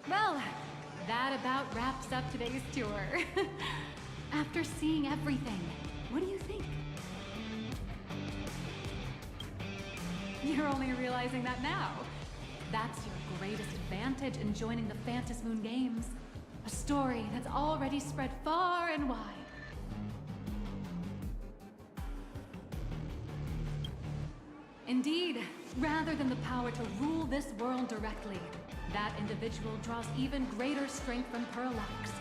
Well, that about wraps up today's tour. After seeing everything, what do you think? You're only realizing that now. That's your greatest advantage in joining the Phantasm Moon Games. A story that's already spread far and wide. Indeed, rather than the power to rule this world directly, that individual draws even greater strength from Parallax.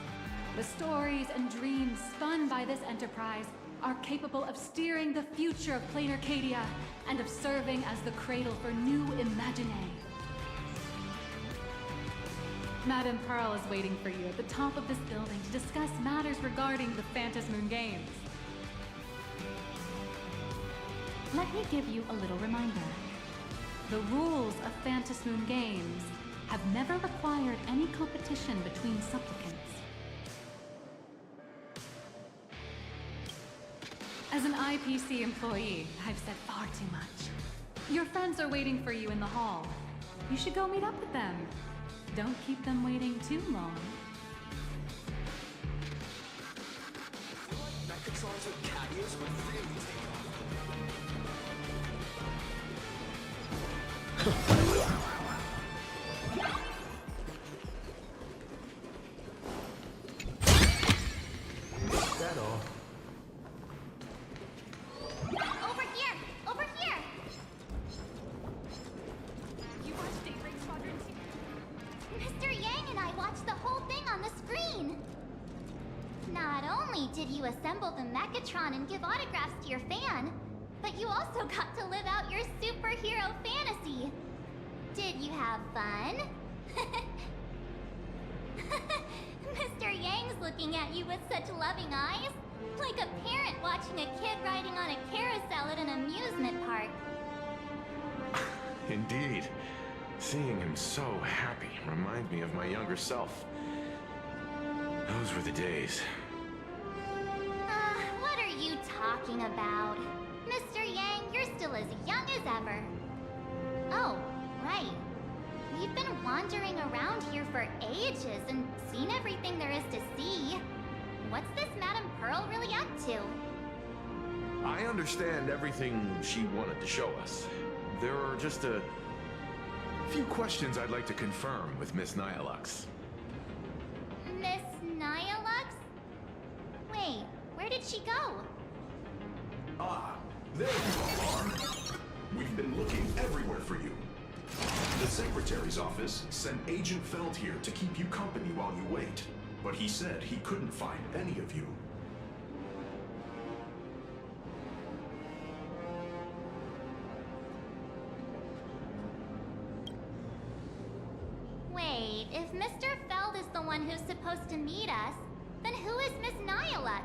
The stories and dreams spun by this enterprise are capable of steering the future of plain Arcadia and of serving as the cradle for new imaginae. Madame Pearl is waiting for you at the top of this building to discuss matters regarding the Phantasm Moon Games. Let me give you a little reminder. The rules of Phantasm Moon Games have never required any competition between supplicants. As an IPC employee, I've said far too much. Your friends are waiting for you in the hall. You should go meet up with them. Don't keep them waiting too long. That all? Over here! Over here! You watched Daybreak Squadron 2? Mr. Yang and I watched the whole thing on the screen! Not only did you assemble the Mechatron and give autographs to your fan, but you also got to live out your superhero fantasy! Did you have fun? Mr. Yang's looking at you with such loving eyes, like a parent watching a kid riding on a carousel at an amusement park. Indeed. Seeing him so happy reminds me of my younger self. Those were the days. What are you talking about? Mr. Yang, you're still as young as ever. Oh, right. We've been wandering around here for ages and seen everything there is to see. What's this Madame Pearl really up to? I understand everything she wanted to show us. There are just a few questions I'd like to confirm with Miss Nihilux. Miss Nihilux? Wait, where did she go? Ah, there you are. We've been looking everywhere for you. The Secretary's office sent Agent Feld here to keep you company while you wait, but he said he couldn't find any of you. Wait, if Mr. Feld is the one who's supposed to meet us, then who is Miss Nihilux?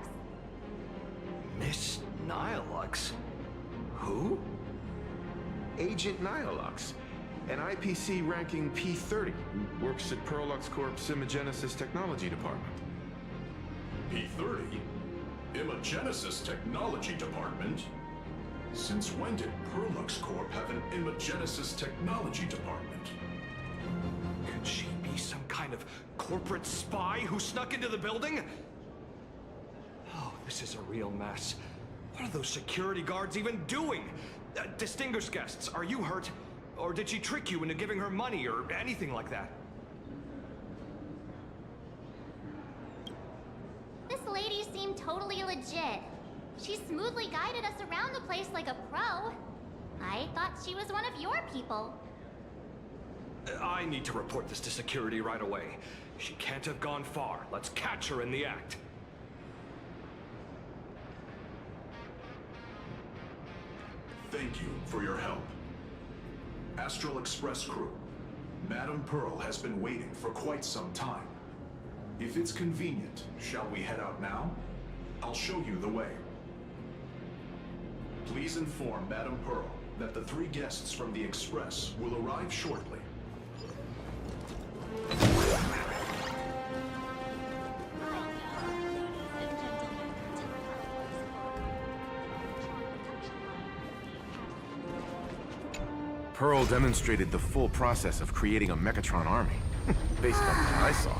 Miss Nihilux? Who? Agent Nihilux, an IPC ranking P30 who works at Perlux Corp's Imagenesis Technology Department. P30? Imagenesis Technology Department? Since when did Perlux Corp have an Imagenesis Technology Department? Could she be some kind of corporate spy who snuck into the building? Oh, this is a real mess. What are those security guards even doing? Distinguished guests, are you hurt? Or did she trick you into giving her money or anything like that? This lady seemed totally legit. She smoothly guided us around the place like a pro. I thought she was one of your people. I need to report this to security right away. She can't have gone far. Let's catch her in the act. Thank you for your help. Astral Express crew, Madame Pearl has been waiting for quite some time. If it's convenient, shall we head out now? I'll show you the way. Please inform Madame Pearl that the 3 guests from the Express will arrive shortly. Pearl demonstrated the full process of creating a Mechatron army. Based on what I saw.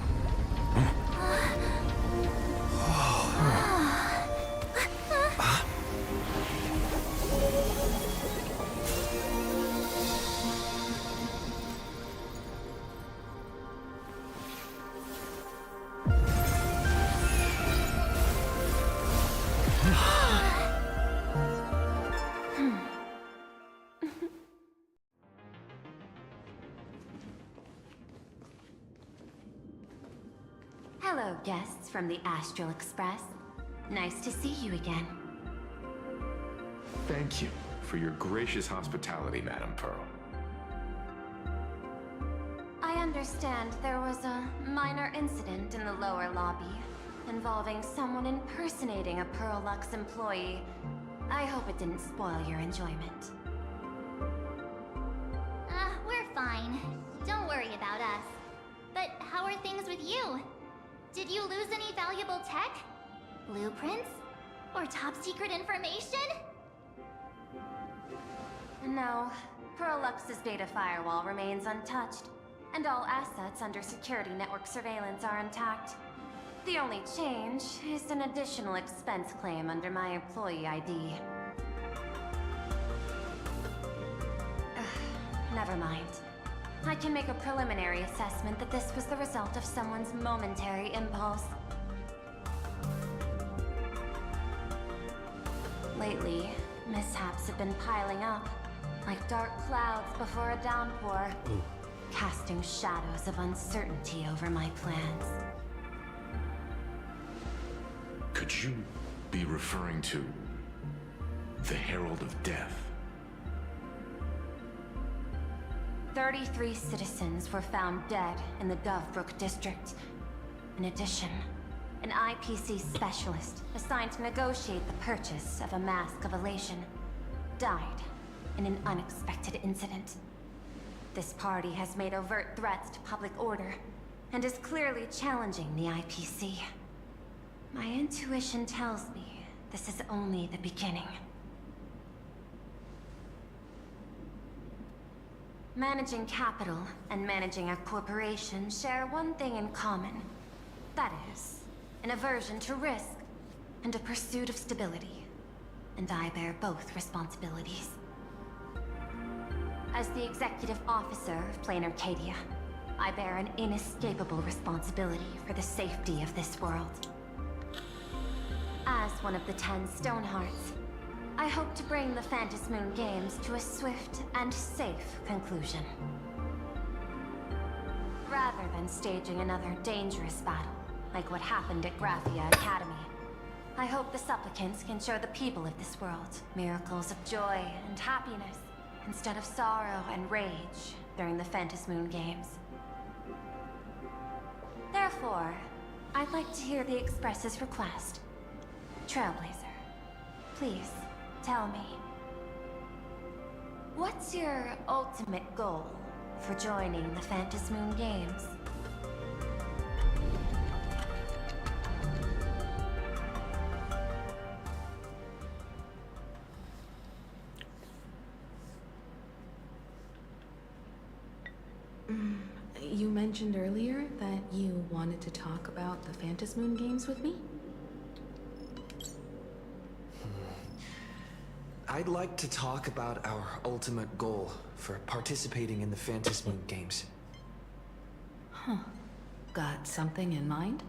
Hello, guests from the Astral Express. Nice to see you again. Thank you for your gracious hospitality, Madam Pearl. I understand there was a minor incident in the lower lobby involving someone impersonating a Pearlux employee. I hope it didn't spoil your enjoyment. We're fine. Don't worry about us. But how are things with you? Did you lose any valuable tech? Blueprints? Or top-secret information? No. Pearlux's data firewall remains untouched, and all assets under security network surveillance are intact. The only change is an additional expense claim under my employee ID. Never mind. I can make a preliminary assessment that this was the result of someone's momentary impulse. Lately, mishaps have been piling up, like dark clouds before a downpour, casting shadows of uncertainty over my plans. Could you be referring to the Herald of Death? 33 citizens were found dead in the Dovebrook district. In addition, an IPC specialist assigned to negotiate the purchase of a Mask of Elation died in an unexpected incident. This party has made overt threats to public order and is clearly challenging the IPC. My intuition tells me this is only the beginning. Managing capital and managing a corporation share one thing in common. That is, an aversion to risk and a pursuit of stability. And I bear both responsibilities. As the executive officer of Plain Arcadia, I bear an inescapable responsibility for the safety of this world. As one of the 10 Stonehearts, I hope to bring the Phantasmoon Games to a swift and safe conclusion. Rather than staging another dangerous battle, like what happened at Graphia Academy, I hope the supplicants can show the people of this world miracles of joy and happiness, instead of sorrow and rage during the Phantasmoon Games. Therefore, I'd like to hear the Express's request. Trailblazer, please, tell me. What's your ultimate goal for joining the Phantasmoon Games? You mentioned earlier that you wanted to talk about the Phantasmoon Games with me? I'd like to talk about our ultimate goal for participating in the Phantasmoon Games. Huh. Got something in mind?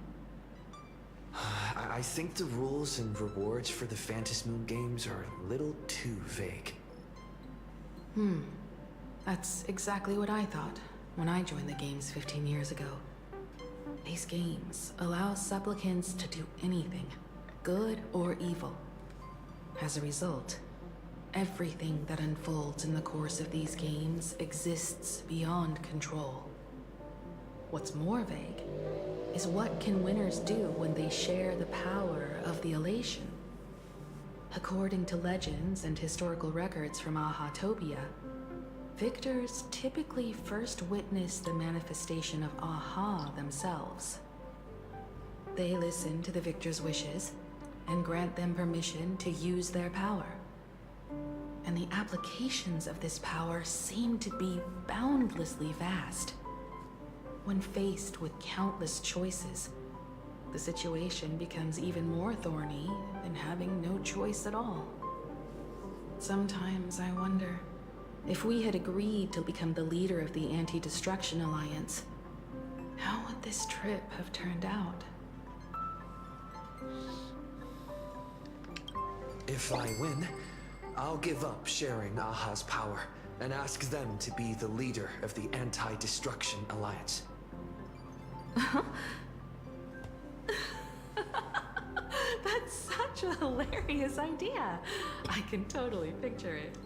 I think the rules and rewards for the Phantasmoon Games are a little too vague. That's exactly what I thought when I joined the games 15 years ago. These games allow supplicants to do anything, good or evil. As a result, everything that unfolds in the course of these games exists beyond control. What's more vague is what can winners do when they share the power of the elation. According to legends and historical records from Ahatopia, victors typically first witness the manifestation of Aha themselves. They listen to the victor's wishes and grant them permission to use their power. And the applications of this power seem to be boundlessly vast. When faced with countless choices, the situation becomes even more thorny than having no choice at all. Sometimes I wonder if we had agreed to become the leader of the Anti-Destruction Alliance, how would this trip have turned out? If I win, I'll give up sharing Aha's power and ask them to be the leader of the Anti-Destruction Alliance. That's such a hilarious idea. I can totally picture it.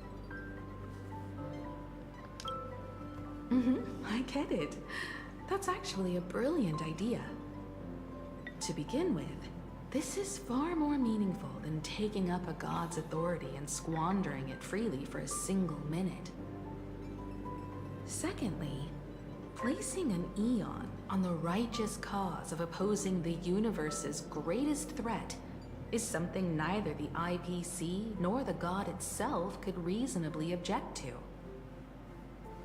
I get it. That's actually a brilliant idea. To begin with, this is far more meaningful than taking up a god's authority and squandering it freely for a single minute. Secondly, placing an Eon on the righteous cause of opposing the universe's greatest threat is something neither the IPC nor the god itself could reasonably object to.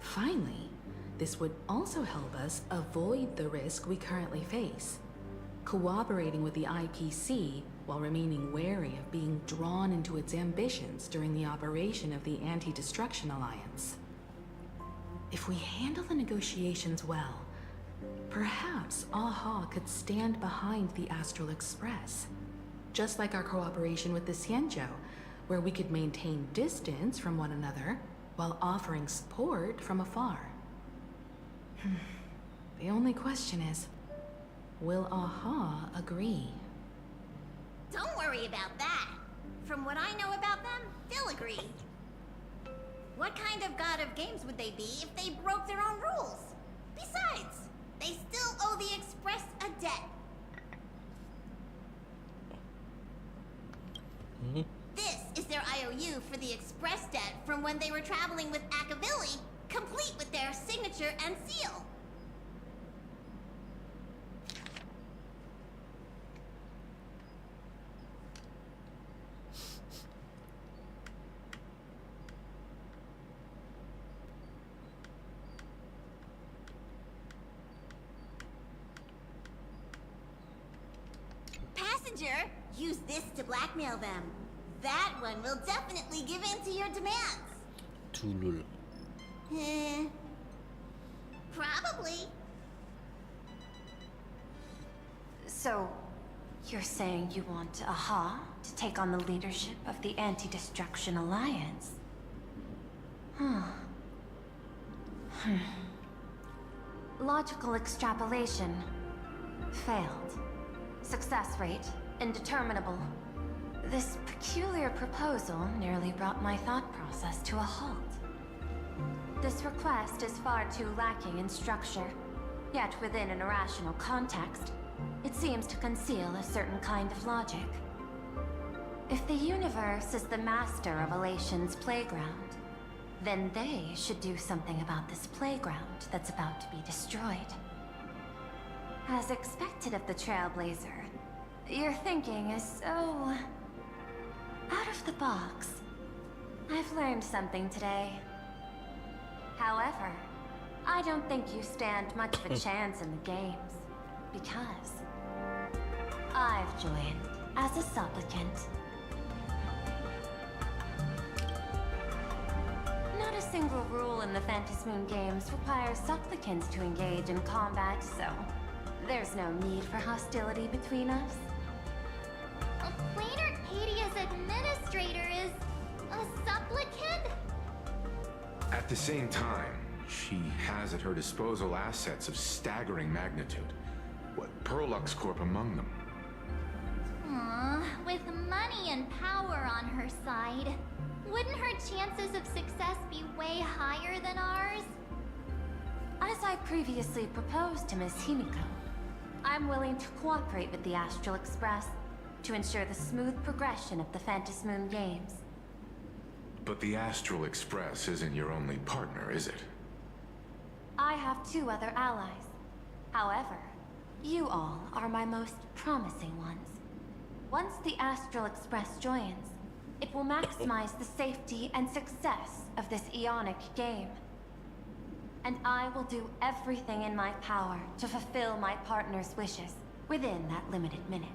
Finally, this would also help us avoid the risk we currently face, cooperating with the IPC while remaining wary of being drawn into its ambitions during the operation of the Anti-Destruction Alliance. If we handle the negotiations well, perhaps Aha could stand behind the Astral Express, just like our cooperation with the Xianzhou, where we could maintain distance from one another while offering support from afar. The only question is, will Aha agree? Don't worry about that. From what I know about them, they'll agree. What kind of god of games would they be if they broke their own rules? Besides, they still owe the Express a debt. This is their IOU for the Express debt from when they were traveling with Akavilli, complete with their signature and seal. Passenger, use this to blackmail them. That one will definitely give in to your demands. Dulu. Probably. So, you're saying you want Aha to take on the leadership of the Anti-Destruction Alliance? Logical extrapolation. Failed. Success rate indeterminable. This peculiar proposal nearly brought my thought process to a halt. This request is far too lacking in structure, yet within an irrational context, it seems to conceal a certain kind of logic. If the universe is the master of Elation's playground, then they should do something about this playground that's about to be destroyed. As expected of the Trailblazer, your thinking is so out of the box. I've learned something today. However, I don't think you stand much of a chance in the games, because I've joined as a supplicant. Not a single rule in the Phantasmoon games requires supplicants to engage in combat, so there's no need for hostility between us. Plain Arcadia's administrator is a supplicant? At the same time, she has at her disposal assets of staggering magnitude. What, Perlux Corp among them? With money and power on her side, wouldn't her chances of success be way higher than ours? As I previously proposed to Miss Himiko, I'm willing to cooperate with the Astral Express to ensure the smooth progression of the Phantasmoon games. But the Astral Express isn't your only partner, is it? I have 2 other allies. However, you all are my most promising ones. Once the Astral Express joins, it will maximize the safety and success of this Ionic game. and I will do everything in my power to fulfill my partner's wishes within that limited minute.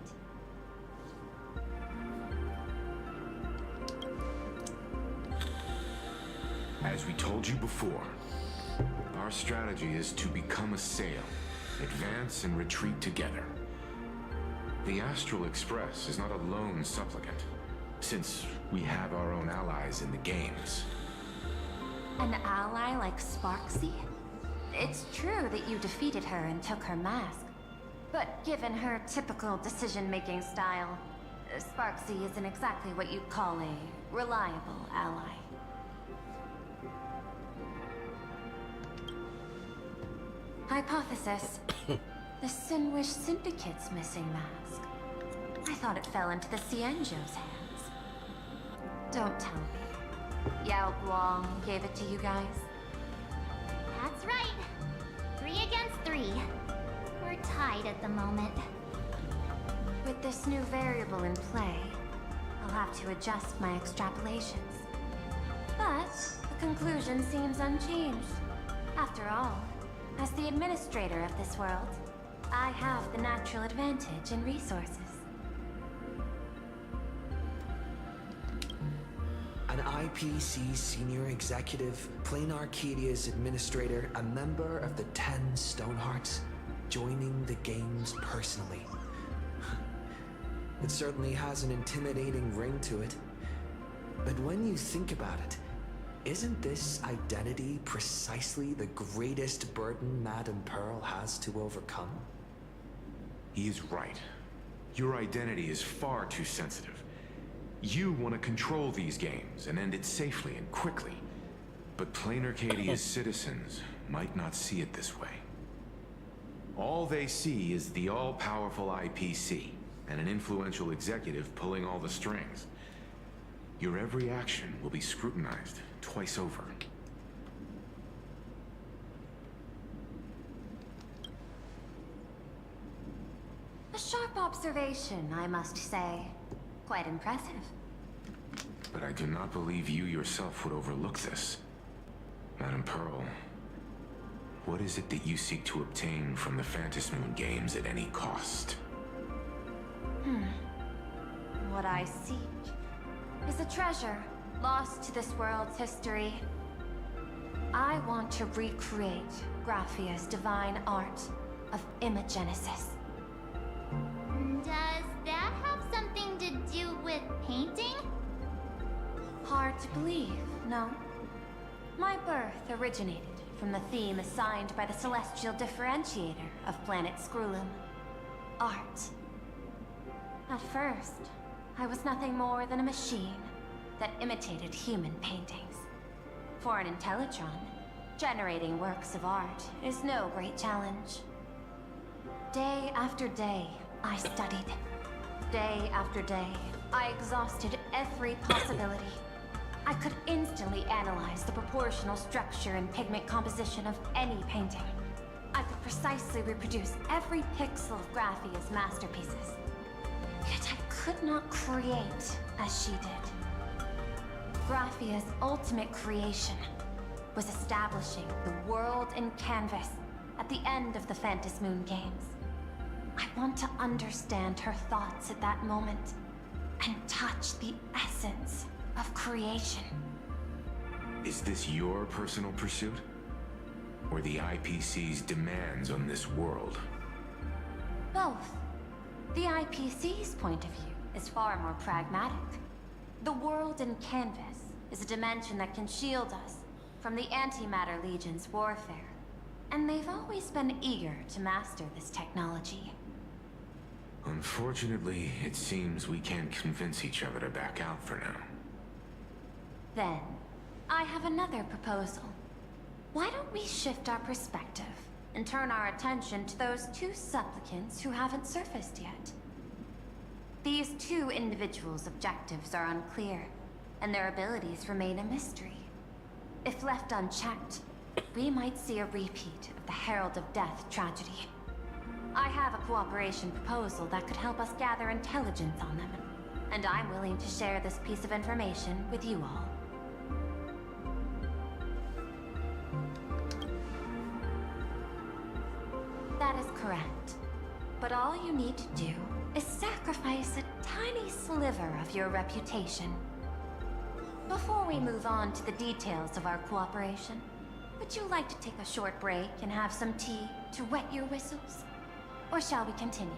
As we told you before, our strategy is to become a sail, advance and retreat together. The Astral Express is not a lone supplicant, since we have our own allies in the games. An ally like Sparksy? It's true that you defeated her and took her mask. But given her typical decision-making style, Sparksy isn't exactly what you'd call a reliable ally. Hypothesis. The Sinwish Syndicate's missing mask. I thought it fell into the Cienjo's hands. Don't tell me. Yao Guang gave it to you guys? That's right. 3 against 3. We're tied at the moment. With this new variable in play, I'll have to adjust my extrapolations. But the conclusion seems unchanged. After all, as the administrator of this world, I have the natural advantage in resources. An IPC senior executive, Plain Arcadia's administrator, a member of the 10 Stonehearts, joining the games personally. It certainly has an intimidating ring to it. But when you think about it, isn't this identity precisely the greatest burden Madame Pearl has to overcome? He is right. Your identity is far too sensitive. You want to control these games and end it safely and quickly. But Plain Arcadia's citizens might not see it this way. All they see is the all-powerful IPC and an influential executive pulling all the strings. Your every action will be scrutinized twice over. A sharp observation, I must say. Quite impressive. But I do not believe you yourself would overlook this. Madame Pearl, what is it that you seek to obtain from the Phantasmoon games at any cost? What I seek is a treasure lost to this world's history. I want to recreate Graphia's divine art of imagenesis. Does that have something to do with painting? Hard to believe, no? My birth originated from the theme assigned by the celestial differentiator of planet Scrulum. Art. At first, I was nothing more than a machine that imitated human paintings. For an Intellitron, generating works of art is no great challenge. Day after day, I studied. Day after day, I exhausted every possibility. I could instantly analyze the proportional structure and pigment composition of any painting. I could precisely reproduce every pixel of Graphia's masterpieces. Yet I could not create as she did. Graphia's ultimate creation was establishing the world in canvas at the end of the Phantasmoon games. I want to understand her thoughts at that moment and touch the essence of creation. Is this your personal pursuit? Or the IPC's demands on this world? Both. The IPC's point of view is far more pragmatic. The world in canvas is a dimension that can shield us from the Antimatter Legion's warfare, and they've always been eager to master this technology. Unfortunately, it seems we can't convince each other to back out for now. Then, I have another proposal. Why don't we shift our perspective and turn our attention to those 2 supplicants who haven't surfaced yet? These 2 individuals' objectives are unclear, and their abilities remain a mystery. If left unchecked, we might see a repeat of the Herald of Death tragedy. I have a cooperation proposal that could help us gather intelligence on them, and I'm willing to share this piece of information with you all. That is correct. But all you need to do is sacrifice a tiny sliver of your reputation. Before we move on to the details of our cooperation, would you like to take a short break and have some tea to wet your whistles? Or shall we continue?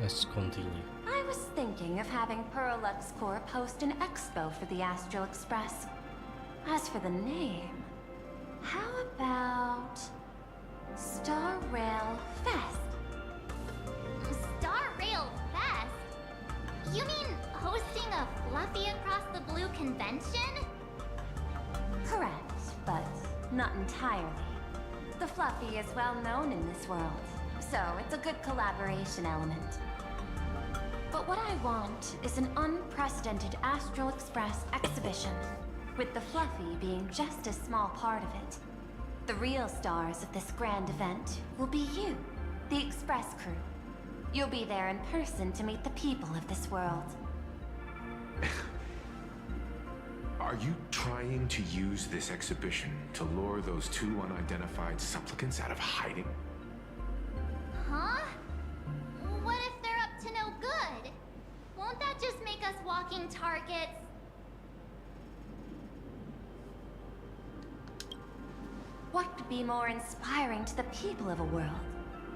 Let's continue. I was thinking of having Perlux Corp host an expo for the Astral Express. As for the name, how about Star Rail Fest? Star Rail Fest? You mean hosting a Fluffy Across the Blue convention? Correct, but not entirely. The Fluffy is well known in this world, so it's a good collaboration element. But what I want is an unprecedented Astral Express exhibition, with the Fluffy being just a small part of it. The real stars of this grand event will be you, the Express crew. You'll be there in person to meet the people of this world. Are you trying to use this exhibition to lure those two unidentified supplicants out of hiding? Huh? What if they're up to no good? Won't that just make us walking targets? What could be more inspiring to the people of a world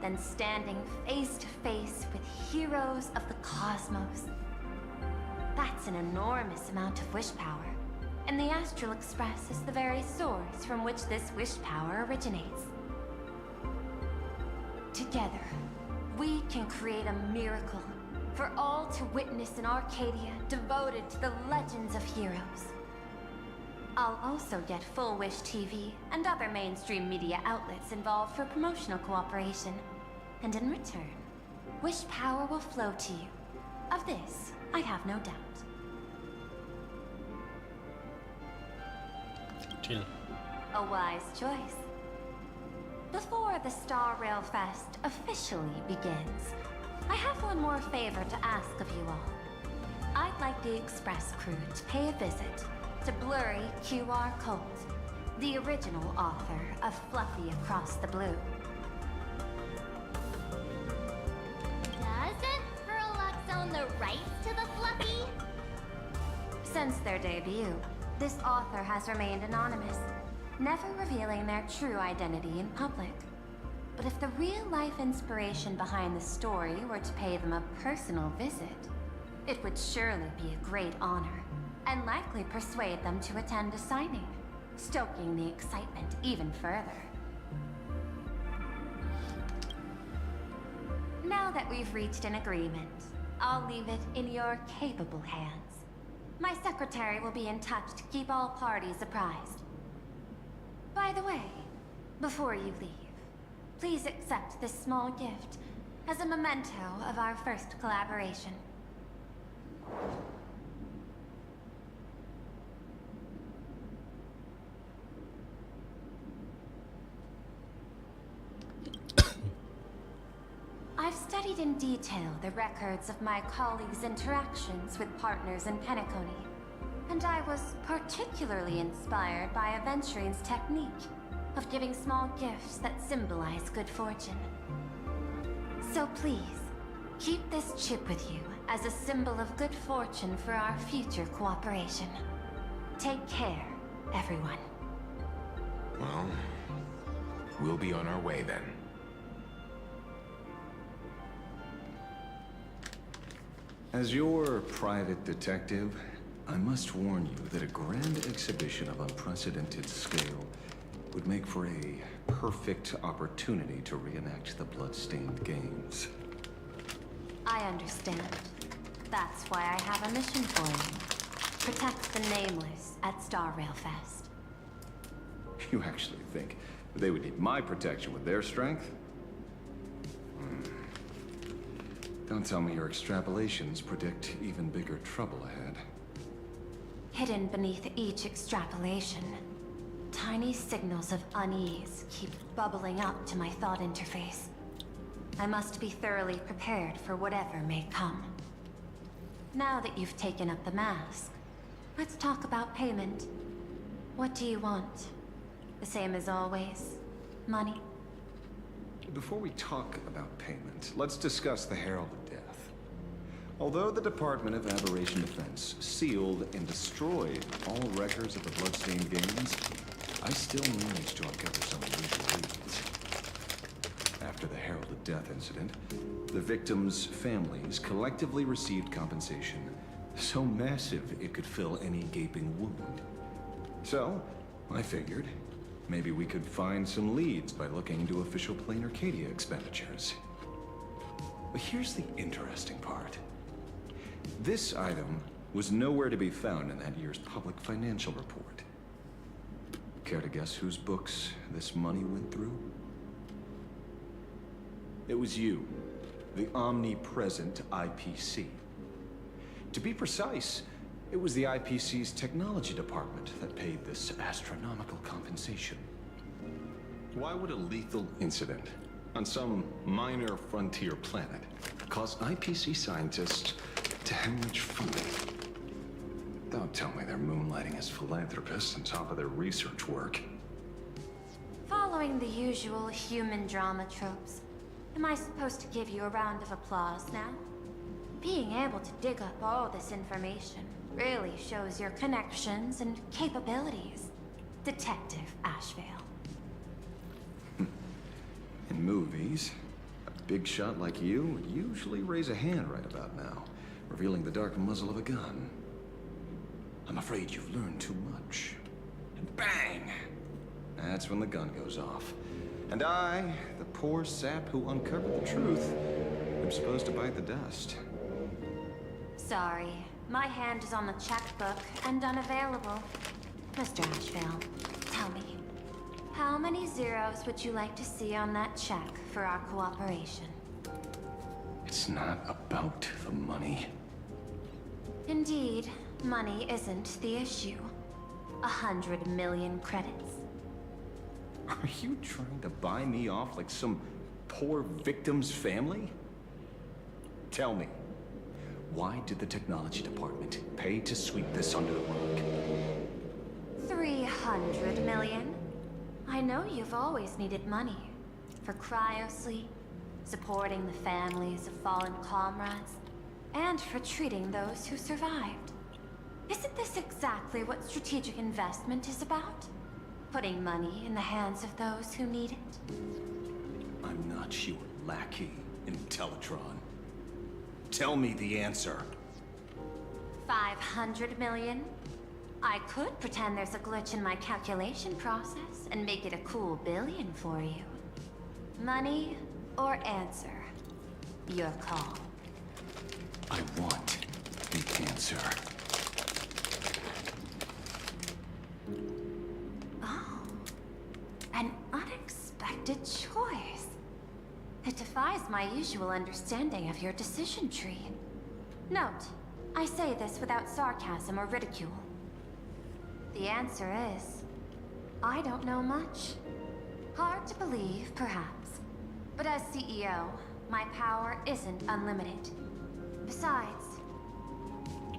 than standing face to face with heroes of the cosmos? That's an enormous amount of wish power, and the Astral Express is the very source from which this wish power originates. Together, we can create a miracle for all to witness in Arcadia devoted to the legends of heroes. I'll also get Full Wish TV and other mainstream media outlets involved for promotional cooperation. And in return, wish power will flow to you. Of this, I have no doubt. Chill. A wise choice. Before the Star Rail Fest officially begins, I have one more favor to ask of you all. I'd like the Express crew to pay a visit to Blurry QR Colt, the original author of Fluffy Across the Blue. Doesn't Perlux own the rights to the Fluffy? Since their debut, this author has remained anonymous, never revealing their true identity in public. But if the real-life inspiration behind the story were to pay them a personal visit, it would surely be a great honor, and likely persuade them to attend a signing, stoking the excitement even further. Now that we've reached an agreement, I'll leave it in your capable hands. My secretary will be in touch to keep all parties apprised. By the way, before you leave, please accept this small gift as a memento of our first collaboration. I've studied in detail the records of my colleagues' interactions with partners in Penacony, and I was particularly inspired by Aventuring's technique of giving small gifts that symbolize good fortune. So please, keep this chip with you as a symbol of good fortune for our future cooperation. Take care, everyone. Well, we'll be on our way then. As your private detective, I must warn you that a grand exhibition of unprecedented scale would make for a perfect opportunity to reenact the blood-stained games. I understand. That's why I have a mission for you. Protect the Nameless at Star Rail Fest. You actually think they would need my protection with their strength? Don't tell me your extrapolations predict even bigger trouble ahead. Hidden beneath each extrapolation, tiny signals of unease keep bubbling up to my thought interface. I must be thoroughly prepared for whatever may come. Now that you've taken up the mask, let's talk about payment. What do you want? The same as always. Money. Before we talk about payment, let's discuss the Herald of Death. Although the Department of Aberration Defense sealed and destroyed all records of the Bloodstained games, I still managed to uncover some unusual leads. After the Herald of Death incident, the victims' families collectively received compensation so massive it could fill any gaping wound. So, I figured, maybe we could find some leads by looking into official Plain Arcadia expenditures. But here's the interesting part. This item was nowhere to be found in that year's public financial report. Care to guess whose books this money went through? It was you, the omnipresent IPC. To be precise, it was the IPC's technology department that paid this astronomical compensation. Why would a lethal incident on some minor frontier planet cause IPC scientists to hemorrhage funding? Don't tell me they're moonlighting as philanthropists on top of their research work. Following the usual human drama tropes, am I supposed to give you a round of applause now? Being able to dig up all this information really shows your connections and capabilities, Detective Ashvale. In movies, a big shot like you would usually raise a hand right about now, revealing the dark muzzle of a gun. I'm afraid you've learned too much. And bang! That's when the gun goes off. And I, the poor sap who uncovered the truth, am supposed to bite the dust. Sorry, my hand is on the checkbook and unavailable. Mr. Ashvale, tell me, how many zeros would you like to see on that check for our cooperation? It's not about the money. Indeed, money isn't the issue. 100 million credits. Are you trying to buy me off like some poor victim's family? Tell me, why did the technology department pay to sweep this under the rug? 300 million? I know you've always needed money. For cryo-sleep, supporting the families of fallen comrades, and for treating those who survived. Isn't this exactly what strategic investment is about? Putting money in the hands of those who need it? I'm not your lackey, Intellitron. Tell me the answer. 500 million? I could pretend there's a glitch in my calculation process and make it a cool billion for you. Money or answer? Your call. I want the answer. Oh, an unexpected choice. It defies my usual understanding of your decision tree. Note, I say this without sarcasm or ridicule. The answer is, I don't know much. Hard to believe, perhaps. But as CEO, my power isn't unlimited. Besides,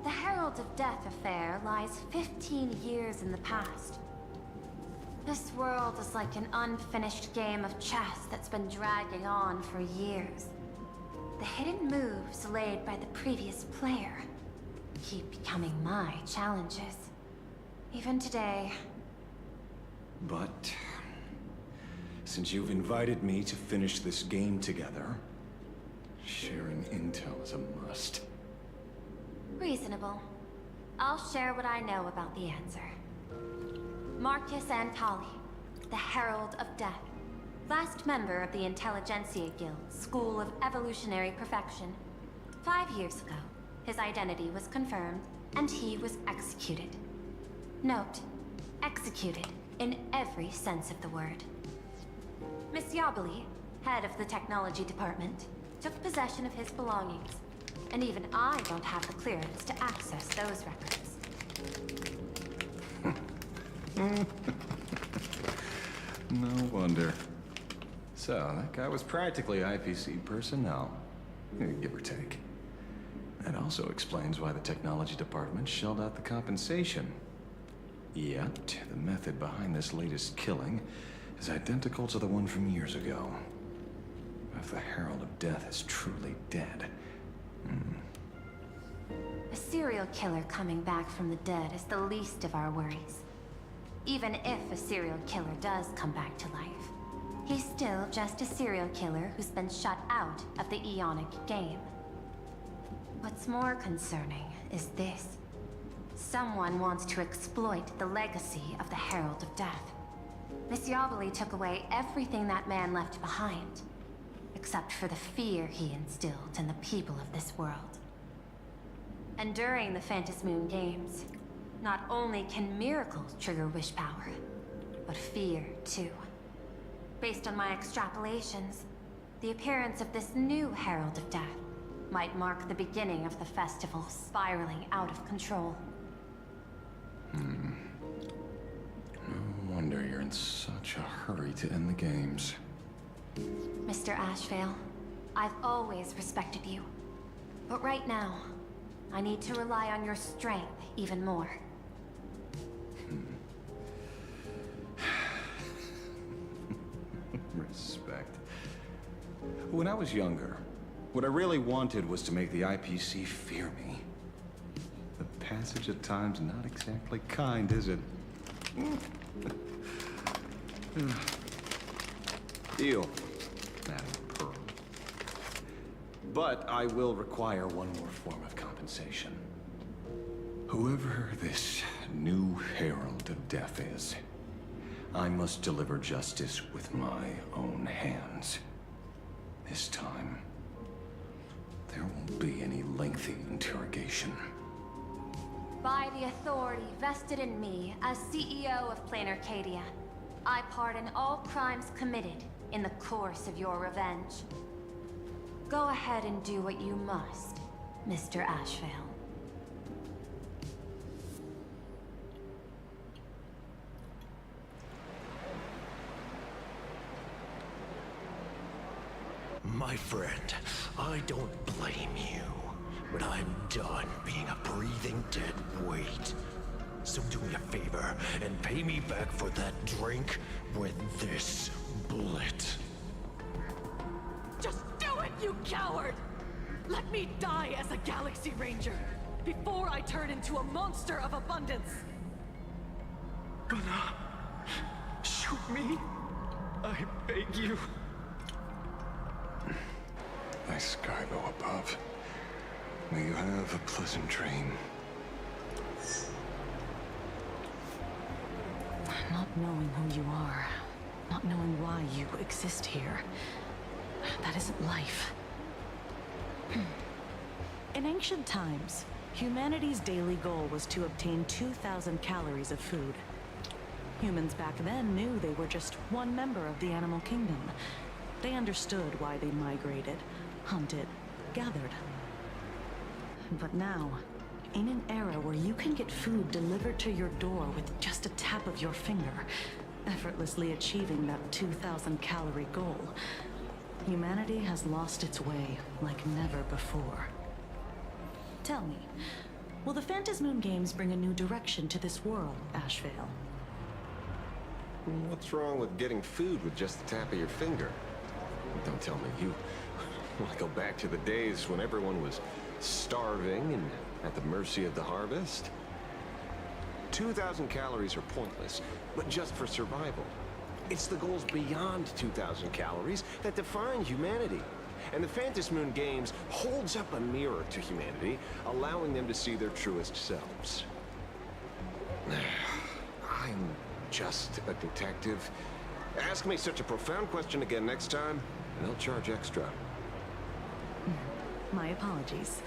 the Herald of Death affair lies 15 years in the past. This world is like an unfinished game of chess that's been dragging on for years. The hidden moves laid by the previous player keep becoming my challenges. Even today. But since you've invited me to finish this game together, sharing intel is a must. Reasonable. I'll share what I know about the answer. Marcus Antali, the Herald of Death. Last member of the Intelligentsia Guild, School of Evolutionary Perfection. 5 years ago, his identity was confirmed, and he was executed. Note, executed in every sense of the word. Miss Yabali, head of the technology department, took possession of his belongings, and even I don't have the clearance to access those records. No wonder. So, that guy was practically IPC personnel, give or take. That also explains why the technology department shelled out the compensation. Yet, the method behind this latest killing is identical to the one from years ago. If the Herald of Death is truly dead... A serial killer coming back from the dead is the least of our worries. Even if a serial killer does come back to life, he's still just a serial killer who's been shut out of the Eonic game. What's more concerning is this. Someone wants to exploit the legacy of the Herald of Death. Sociabuzz took away everything that man left behind, except for the fear he instilled in the people of this world. And during the Phantasmoon Games, not only can miracles trigger wish power, but fear too. Based on my extrapolations, the appearance of this new Herald of Death might mark the beginning of the festival spiraling out of control. No wonder you're in such a hurry to end the games. Mr. Ashvale, I've always respected you. But right now, I need to rely on your strength even more. Respect. When I was younger, what I really wanted was to make the IPC fear me. The passage of time's not exactly kind, is it? Deal, Madam Pearl. But I will require one more form of compensation. Whoever this new Herald of Death is, I must deliver justice with my own hands. This time, there won't be any lengthy interrogation. By the authority vested in me as CEO of Plain Arcadia, I pardon all crimes committed in the course of your revenge. Go ahead and do what you must, Mr. Ashvale. My friend, I don't blame you, but I'm done being a breathing dead weight. So do me a favor and pay me back for that drink with this bullet. Just do it, you coward! Let me die as a Galaxy Ranger before I turn into a monster of abundance. Gonna shoot me? I beg you. Thy sky go above. May you have a pleasant dream. Not knowing who you are, not knowing why you exist here, that isn't life. In ancient times, humanity's daily goal was to obtain 2,000 calories of food. Humans back then knew they were just one member of the animal kingdom. They understood why they migrated, hunted, gathered. But now, in an era where you can get food delivered to your door with just a tap of your finger, effortlessly achieving that 2,000 calorie goal, humanity has lost its way like never before. Tell me, will the Phantasmoon Games bring a new direction to this world, Ashvale? What's wrong with getting food with just the tap of your finger? Don't tell me you want to go back to the days when everyone was starving and at the mercy of the harvest? 2,000 calories are pointless, but just for survival. It's the goals beyond 2,000 calories that define humanity. And the Phantasmoon Games holds up a mirror to humanity, allowing them to see their truest selves. I'm just a detective. Ask me such a profound question again next time, and I'll charge extra. My apologies.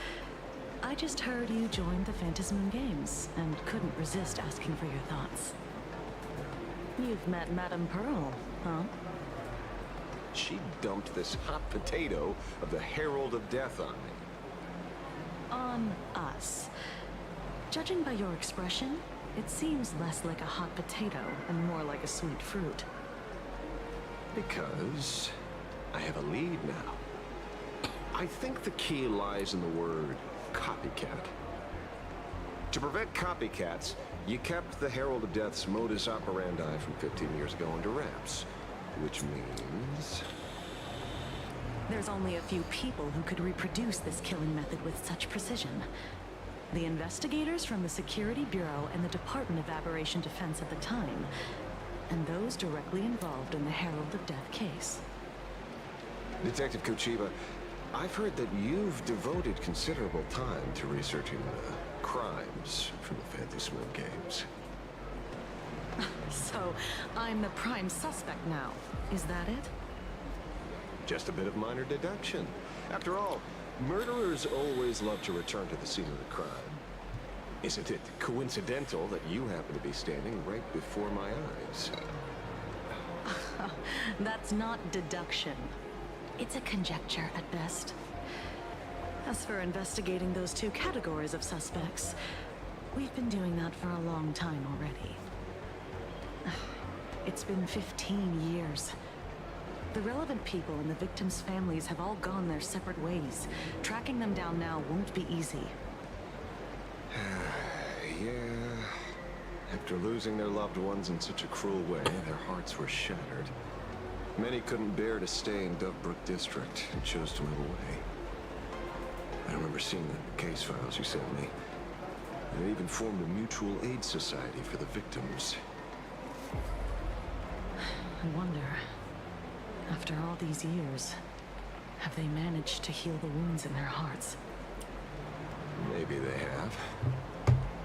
I just heard you joined the Phantasmoon Games and couldn't resist asking for your thoughts. You've met Madame Pearl, huh? She dumped this hot potato of the Herald of Death on me. On us. Judging by your expression, it seems less like a hot potato and more like a sweet fruit. Because I have a lead now. I think the key lies in the word copycat. To prevent copycats, You kept the Herald of Death's modus operandi from 15 years ago under wraps. Which means... There's only a few people who could reproduce this killing method with such precision. The investigators from the Security Bureau and the Department of Aberration Defense at the time, and those directly involved in the Herald of Death case. Detective Kochiba, I've heard that you've devoted considerable time to researching the crimes from the Phantasmal games. So, I'm the prime suspect now. Is that it? Just a bit of minor deduction. After all, murderers always love to return to the scene of the crime. Isn't it coincidental that you happen to be standing right before my eyes? That's not deduction. It's a conjecture at best. As for investigating those two categories of suspects, we've been doing that for a long time already. It's been 15 years. The relevant people and the victims' families have all gone their separate ways. Tracking them down now won't be easy. Yeah. After losing their loved ones in such a cruel way, their hearts were shattered. Many couldn't bear to stay in Dovebrook District and chose to move away. I remember seeing the case files you sent me. They even formed a mutual aid society for the victims. I wonder, after all these years, have they managed to heal the wounds in their hearts? Maybe they have.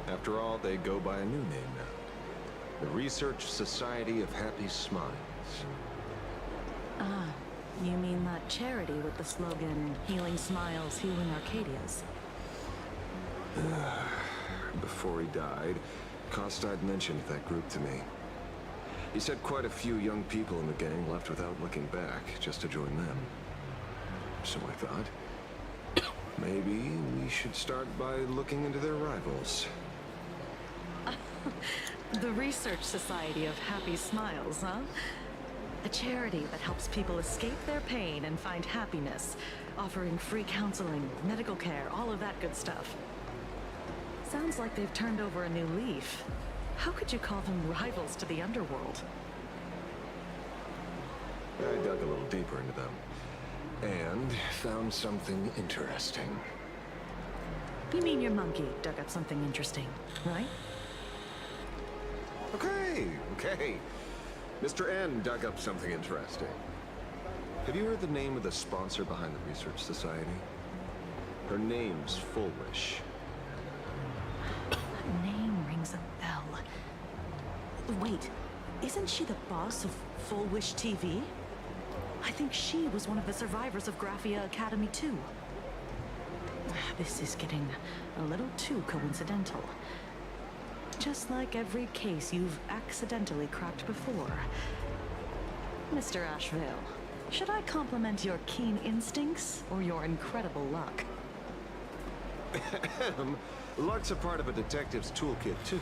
After all, they go by a new name now. The Research Society of Happy Smiles. Ah, you mean that charity with the slogan, Healing Smiles, Healing Arcadias? Before he died, Kostad mentioned that group to me. He said quite a few young people in the gang left without looking back, just to join them. So I thought, maybe we should start by looking into their rivals. The Research Society of Happy Smiles, huh? A charity that helps people escape their pain and find happiness, offering free counseling, medical care, all of that good stuff. Sounds like they've turned over a new leaf. How could you call them rivals to the underworld? I dug a little deeper into them, and found something interesting. You mean your monkey dug up something interesting, right? Okay. Mr. N dug up something interesting. Have you heard the name of the sponsor behind the Research Society? Her name's Fullwish. That name rings a bell. Wait, isn't she the boss of Full Wish TV? I think she was one of the survivors of Graphia Academy too. This is getting a little too coincidental. Just like every case you've accidentally cracked before. Mr. Ashvale, should I compliment your keen instincts or your incredible luck? Luck's a part of a detective's toolkit, too.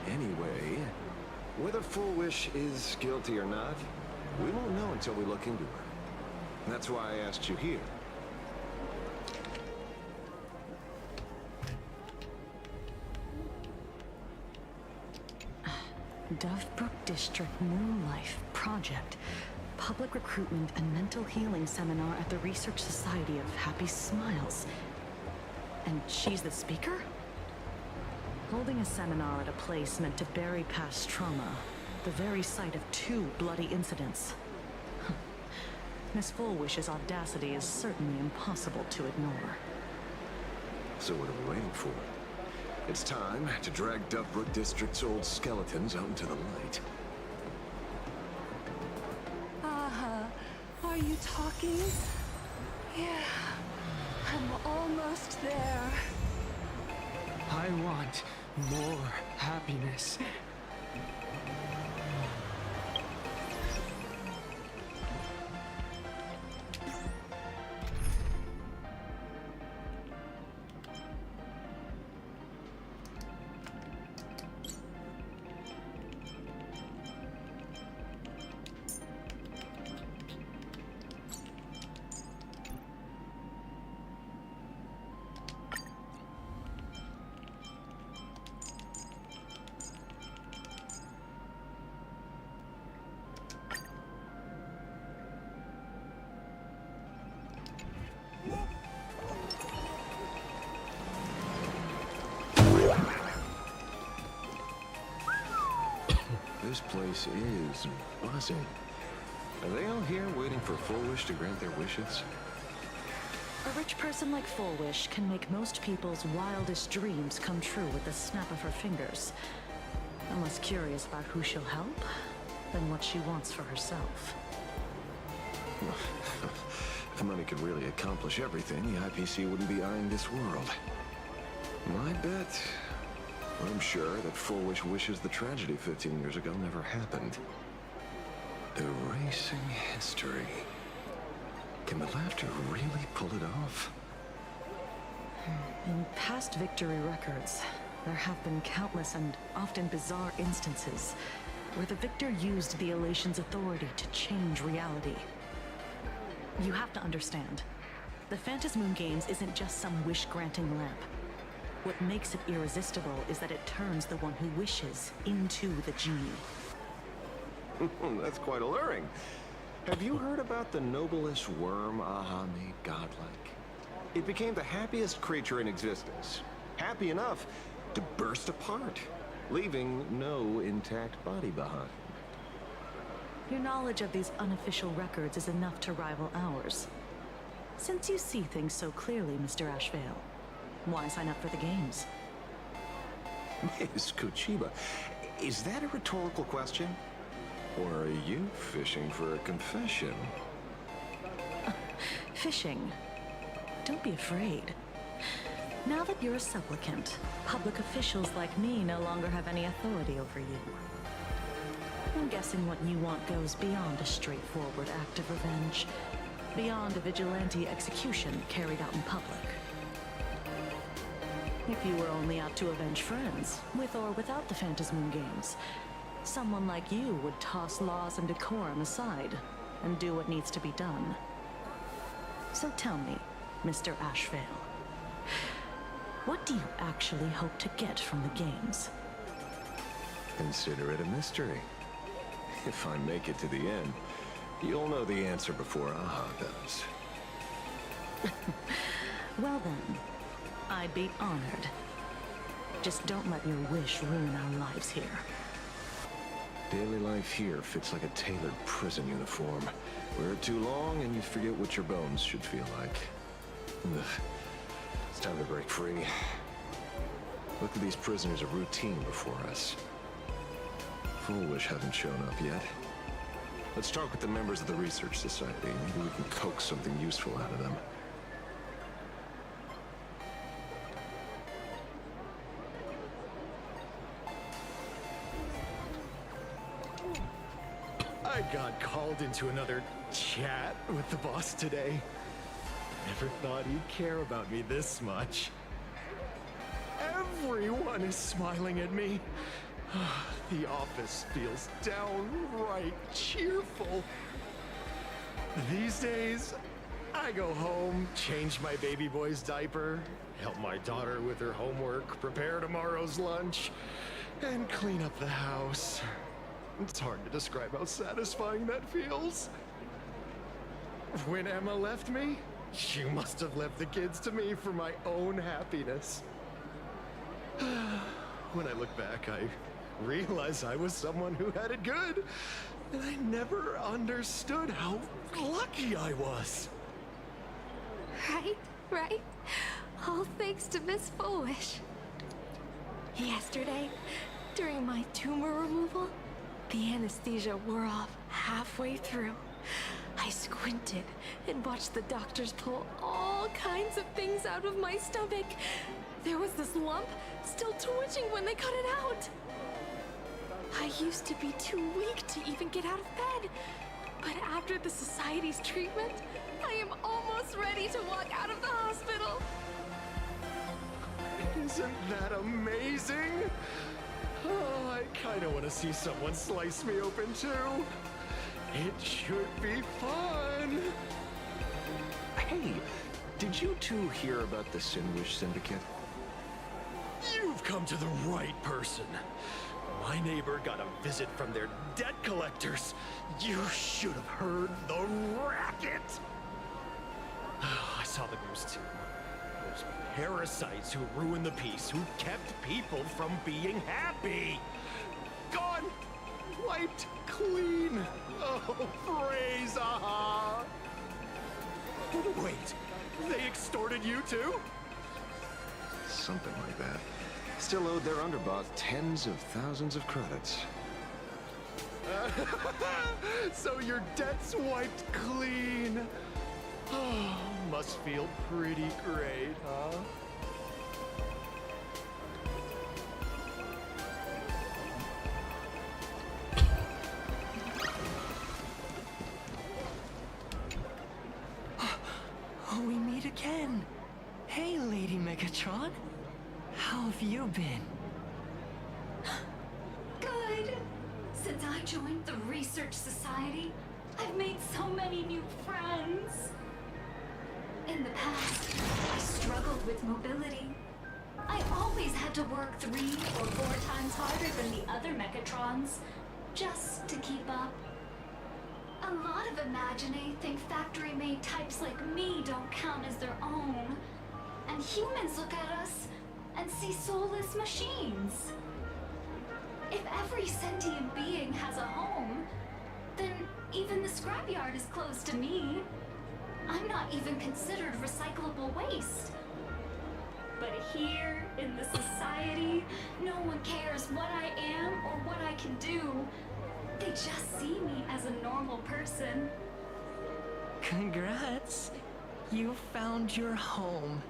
Anyway, whether Fullwish is guilty or not, we won't know until we look into her. That's why I asked you here. Dovebrook District New Life Project. Public Recruitment and Mental Healing Seminar at the Research Society of Happy Smiles. And she's the speaker? Holding a seminar at a place meant to bury past trauma. The very site of 2 bloody incidents. Miss Fullwish's audacity is certainly impossible to ignore. So what are we waiting for? It's time to drag Dovebrook District's old skeletons out into the light. Are you talking? Yeah, I'm almost there. I want more happiness. This place is buzzing. Are they all here waiting for Fullwish to grant their wishes? A rich person like Fullwish can make most people's wildest dreams come true with the snap of her fingers. I'm less curious about who she'll help than what she wants for herself. If money could really accomplish everything, the IPC wouldn't be eyeing this world. My bet, I'm sure that Fullwish wishes the tragedy 15 years ago never happened. Erasing history. Can the laughter really pull it off? In past victory records, there have been countless and often bizarre instances where the victor used the elation's authority to change reality. You have to understand, the Phantasmoon Games isn't just some wish-granting lamp. What makes it irresistible is that it turns the one who wishes into the genie. That's quite alluring. Have you heard about the noblest worm Aha made godlike? It became the happiest creature in existence. Happy enough to burst apart, leaving no intact body behind. Your knowledge of these unofficial records is enough to rival ours. Since you see things so clearly, Mr. Ashvale, why sign up for the games? Miss Kochiba, is that a rhetorical question? Or are you fishing for a confession? Fishing? Don't be afraid. Now that you're a supplicant, public officials like me no longer have any authority over you. I'm guessing what you want goes beyond a straightforward act of revenge, beyond a vigilante execution carried out in public. If you were only out to avenge friends, with or without the Phantasmoon Games, someone like you would toss laws and decorum aside and do what needs to be done. So tell me, Mr. Ashvale, what do you actually hope to get from the games? Consider it a mystery. If I make it to the end, you'll know the answer before Aha does. Well then, I'd be honored. Just don't let your wish ruin our lives here. Daily life here fits like a tailored prison uniform. Wear it too long and you forget what your bones should feel like. Ugh. It's time to break free. Look at these prisoners of routine before us. Foolish haven't shown up yet. Let's talk with the members of the Research Society. Maybe we can coax something useful out of them. I got called into another chat with the boss today. Never thought he'd care about me this much. Everyone is smiling at me. The office feels downright cheerful. These days, I go home, change my baby boy's diaper, help my daughter with her homework, prepare tomorrow's lunch, and clean up the house. It's hard to describe how satisfying that feels. When Emma left me, she must have left the kids to me for my own happiness. When I look back, I realize I was someone who had it good, and I never understood how lucky I was. Right? All thanks to Miss Foolish. Yesterday, during my tumor removal, the anesthesia wore off halfway through. I squinted and watched the doctors pull all kinds of things out of my stomach. There was this lump still twitching when they cut it out. I used to be too weak to even get out of bed. But after the Society's treatment, I am almost ready to walk out of the hospital. Isn't that amazing? Oh, I kinda wanna see someone slice me open too. It should be fun. Hey, did you two hear about the Sinwish Syndicate? You've come to the right person. My neighbor got a visit from their debt collectors. You should have heard the racket. I saw the news too. Those parasites who ruined the peace, who kept people from being happy. Gone! clean! Oh, praise, aha! Wait, they extorted you too? Something like that. Still owed their underboss tens of thousands of credits. So your debt's wiped clean. Oh, must feel pretty great, huh? Oh, we meet again. Hey, Lady Megatron. How have you been? Good. Since I joined the Research Society, I've made so many new friends. In the past, I struggled with mobility. I always had to work 3 or 4 times harder than the other Mechatrons, just to keep up. A lot of Imagine think factory-made types like me don't count as their own. And humans look at us and see soulless machines. If every sentient being has a home, then even the scrapyard is closed to me. I'm not even considered recyclable waste. But here, in the society, no one cares what I am or what I can do. They just see me as a normal person. Congrats. You found your home.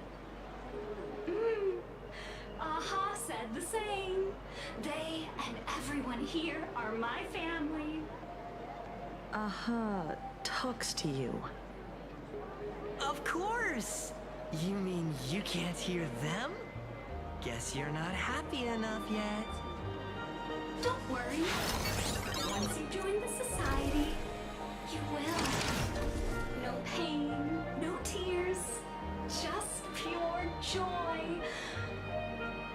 Aha said the same. They and everyone here are my family. Aha talks to you. Of course! You mean you can't hear them? Guess you're not happy enough yet. Don't worry. Once you join the society, you will. No pain, no tears, just pure joy.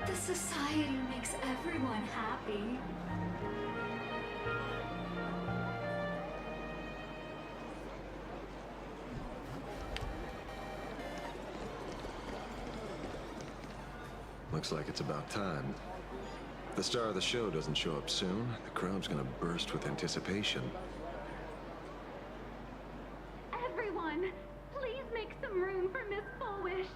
The society makes everyone happy. Looks like it's about time. If the star of the show doesn't show up soon, the crowd's gonna burst with anticipation. Everyone, please make some room for Miss Fullwish.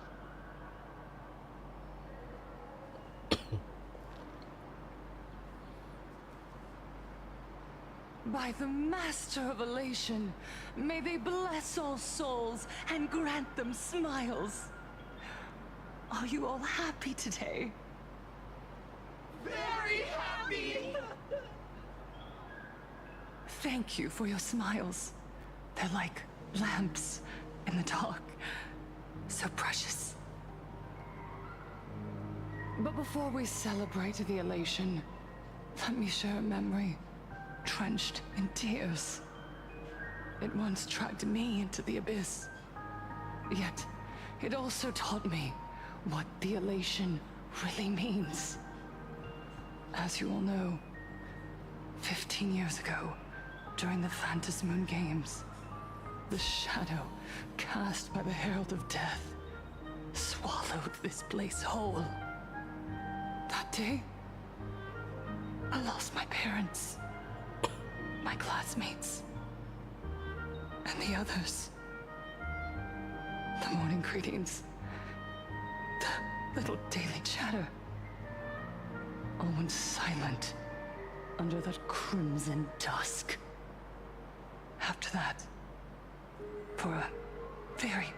By the Master of Elation, may they bless all souls and grant them smiles. Are you all happy today? Very happy! Thank you for your smiles. They're like lamps in the dark. So precious. But before we celebrate the elation, let me share a memory drenched in tears. It once dragged me into the abyss. Yet, it also taught me what the elation really means. As you all know, 15 years ago, during the Phantasmoon Games, the shadow cast by the Herald of Death swallowed this place whole. That day, I lost my parents, my classmates, and the others. The morning greetings, the little daily chatter, all went silent under that crimson dusk. After that, for a very,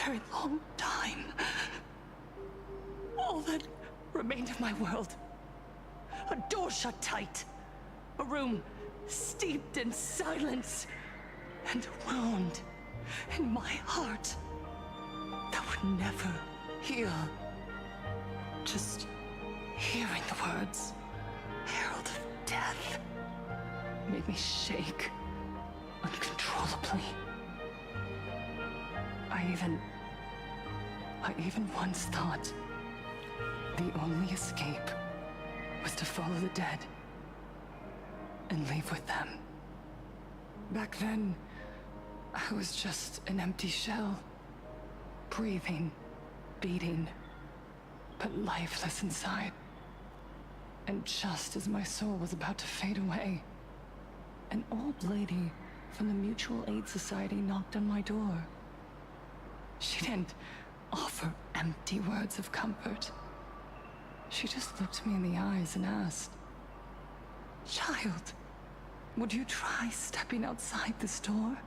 very long time, all that remained of my world, a door shut tight, a room steeped in silence, and a wound in my heart that would never heal. Just hearing the words, Herald of Death, made me shake uncontrollably. I even once thought the only escape was to follow the dead and leave with them. Back then, I was just an empty shell, breathing, beating, but lifeless inside. And just as my soul was about to fade away, an old lady from the Mutual Aid Society knocked on my door. She didn't offer empty words of comfort. She just looked me in the eyes and asked, "Child, would you try stepping outside this door?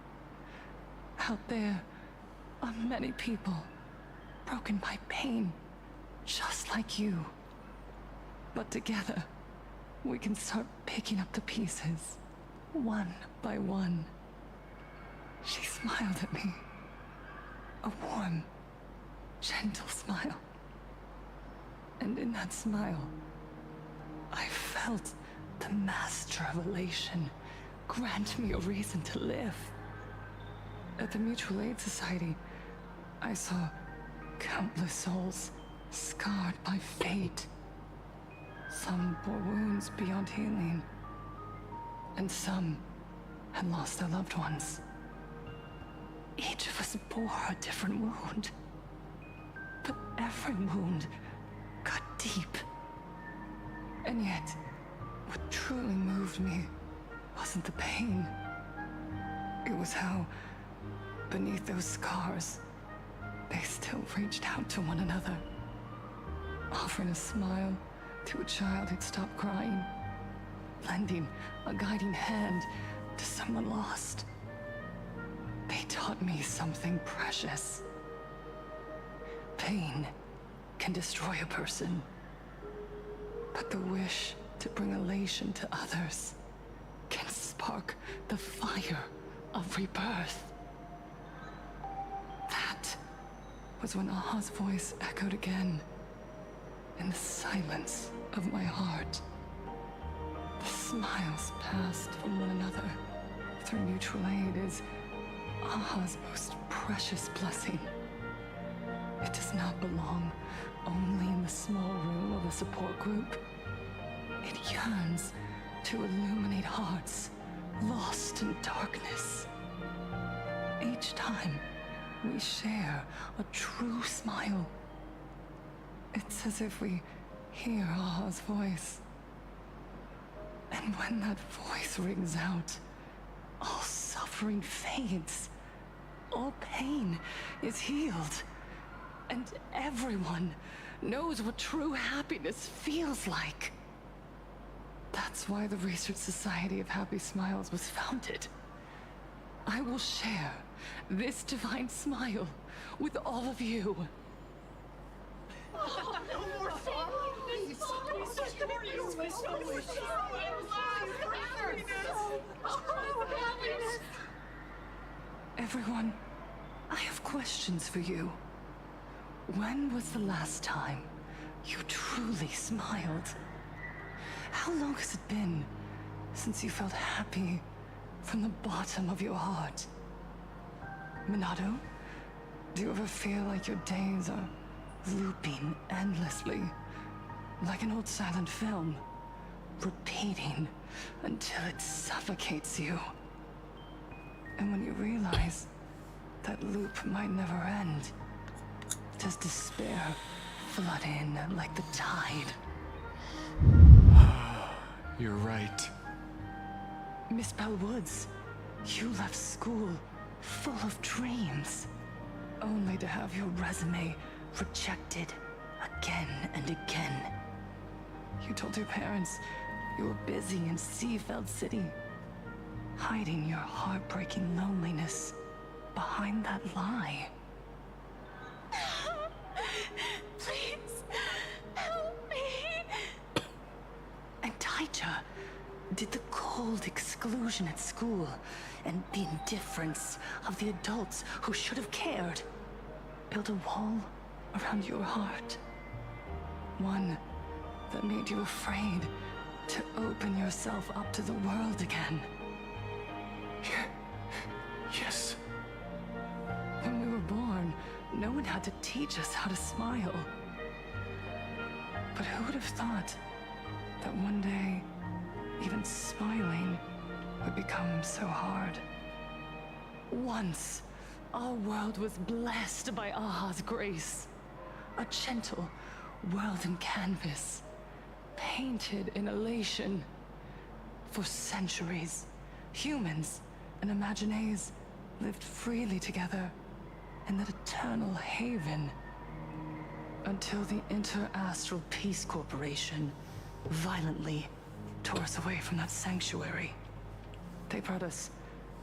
Out there are many people broken by pain, just like you. But together, we can start picking up the pieces, one by one." She smiled at me. A warm, gentle smile. And in that smile, I felt the master of elation grant me a reason to live. At the Mutual Aid Society, I saw countless souls scarred by fate. Some bore wounds beyond healing, and some had lost their loved ones. Each of us bore a different wound, but every wound cut deep. And yet, what truly moved me wasn't the pain. It was how, beneath those scars, they still reached out to one another, offering a smile to a child who'd stopped crying, lending a guiding hand to someone lost. They taught me something precious. Pain can destroy a person, but the wish to bring elation to others can spark the fire of rebirth. That was when Aha's voice echoed again in the silence of my heart. The smiles passed from one another through mutual aid is Aha's most precious blessing. It does not belong only in the small room of a support group. It yearns to illuminate hearts lost in darkness. Each time we share a true smile, it's as if we hear Aha's voice. And when that voice rings out, all suffering fades, all pain is healed, and everyone knows what true happiness feels like. That's why the Research Society of Happy Smiles was founded. I will share this divine smile with all of you. Everyone, I have questions for you. When was the last time you truly smiled? How long has it been since you felt happy from the bottom of your heart? Minato, do you ever feel like your days are looping endlessly, like an old silent film, repeating until it suffocates you? And when you realize that loop might never end, does despair flood in like the tide? You're right. Miss Bellwoods, you left school full of dreams, only to have your resume rejected again and again. You told your parents you were busy in Seafeld City, hiding your heartbreaking loneliness behind that lie. Please, help me. And Taija did the cold exclusion at school and the indifference of the adults who should have cared build a wall around your heart. One that made you afraid to open yourself up to the world again. Yes. When we were born, no one had to teach us how to smile. But who would have thought that one day, even smiling would become so hard? Once, our world was blessed by Aha's grace. A gentle world in canvas, painted in elation. For centuries, Humans and Imaginaes lived freely together in that eternal haven. Until the Inter-Astral Peace Corporation violently tore us away from that sanctuary. They brought us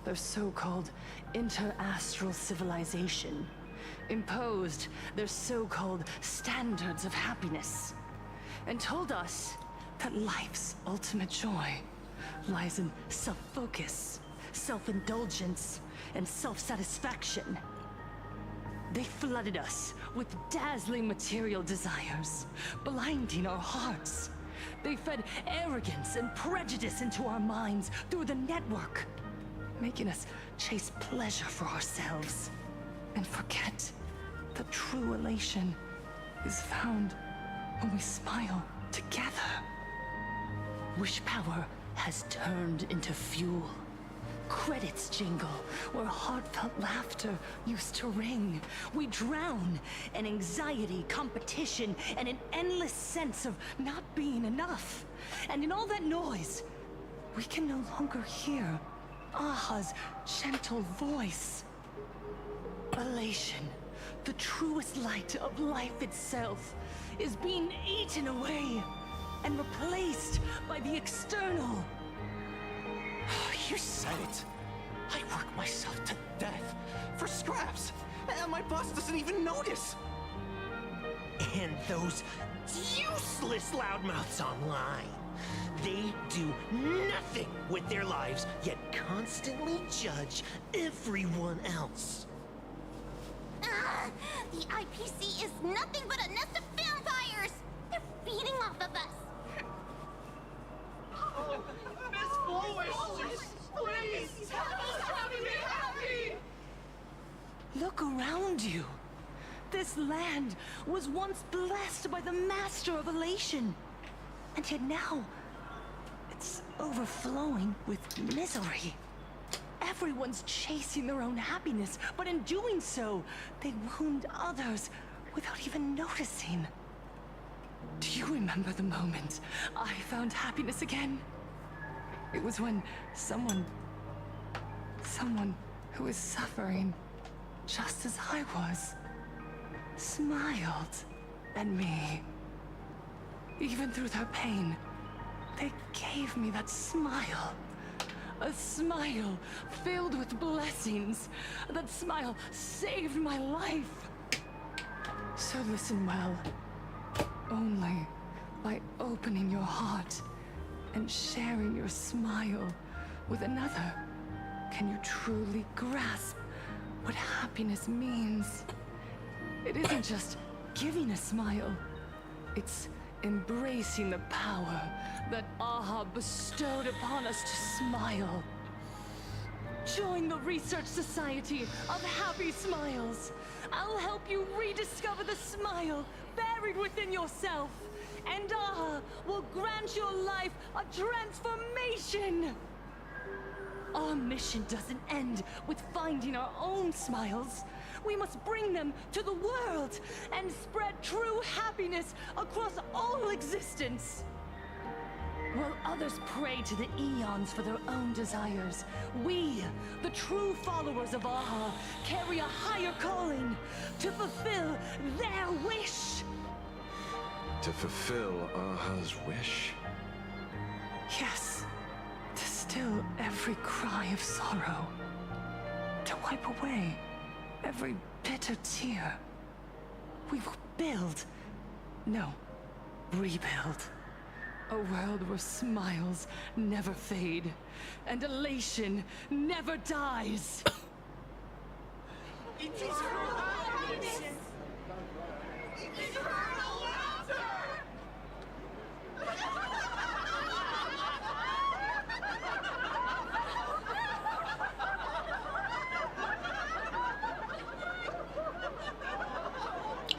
their so-called inter-astral civilization, imposed their so-called standards of happiness, and told us that life's ultimate joy lies in self-focus, self-indulgence, and self-satisfaction. They flooded us with dazzling material desires, blinding our hearts. They fed arrogance and prejudice into our minds through the network, making us chase pleasure for ourselves and forget that true elation is found when we smile together. Wish power has turned into fuel. Credits jingle where heartfelt laughter used to ring. We drown in anxiety, competition, and an endless sense of not being enough. And in all that noise, we can no longer hear Aha's gentle voice. Elation, the truest light of life itself, is being eaten away and replaced by the external. You said it. I work myself to death for scraps, and my boss doesn't even notice. And those useless loudmouths online. They do nothing with their lives, yet constantly judge everyone else. The IPC is nothing but a nest of vampires! They're feeding off of us! Miss Flowish, please! Help me be happy! Look around you. This land was once blessed by the master of elation. And yet now, it's overflowing with misery. Everyone's chasing their own happiness, but in doing so, they wound others without even noticing. Do you remember the moment I found happiness again? It was when someone who was suffering just as I was, smiled at me. Even through their pain, they gave me that smile. A smile filled with blessings. That smile saved my life. So listen well. Only by opening your heart and sharing your smile with another can you truly grasp what happiness means. It isn't just giving a smile. It's embracing the power that Aha bestowed upon us to smile. Join the Research Society of Happy Smiles. I'll help you rediscover the smile buried within yourself. And Aha will grant your life a transformation. Our mission doesn't end with finding our own smiles. We must bring them to the world and spread true happiness across all existence. While others pray to the eons for their own desires, we, the true followers of Aha, carry a higher calling to fulfill their wish. To fulfill Aha's wish? Yes, to still every cry of sorrow. To wipe away every bitter tear. We will build, no, rebuild. A world where smiles never fade, and elation never dies. It's eternal happiness! Eternal laughter!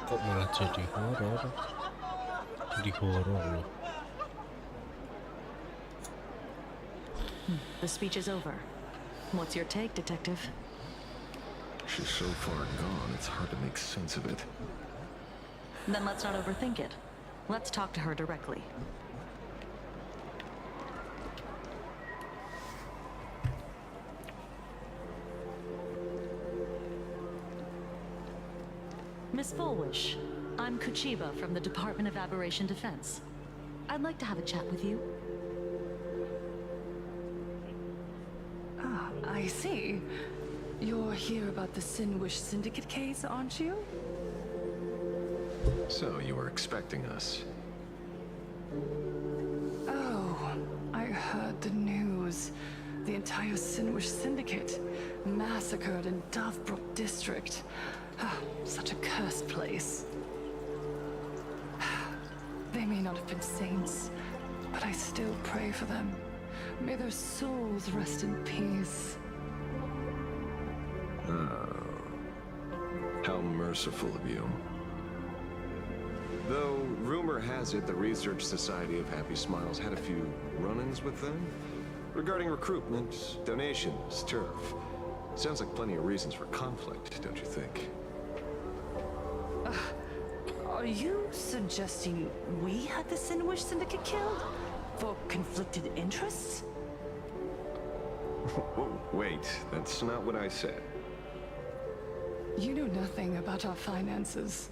Kok malah jadi horor? Jadi horor loh. The speech is over. What's your take, Detective? She's so far gone, it's hard to make sense of it. Then let's not overthink it. Let's talk to her directly. Miss Fullwish, I'm Kuchiba from the Department of Aberration Defense. I'd like to have a chat with you. Ah, I see. You're here about the Sinwish Syndicate case, aren't you? So, you were expecting us. Oh, I heard the news. The entire Sinwish Syndicate massacred in Dovebrook District. Ah, such a cursed place. They may not have been saints, but I still pray for them. May their souls rest in peace. Oh. How merciful of you. Though, rumor has it the Research Society of Happy Smiles had a few run-ins with them. Regarding recruitment, donations, turf. Sounds like plenty of reasons for conflict, don't you think? Are you suggesting we had the Sinwish Syndicate killed? For conflicted interests? Whoa, wait, that's not what I said. You know nothing about our finances.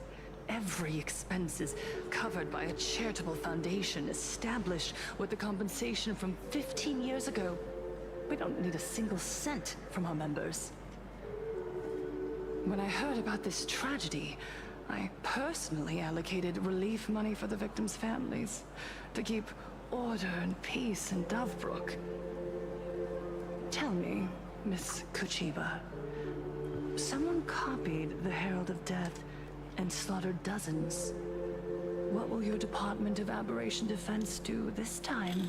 Every expense is covered by a charitable foundation established with the compensation from 15 years ago. We don't need a single cent from our members. When I heard about this tragedy, I personally allocated relief money for the victims' families to keep order and peace in Dovebrook. Tell me, Miss Kuchiba, someone copied the Herald of Death and slaughtered dozens. What will your Department of Aberration Defense do this time?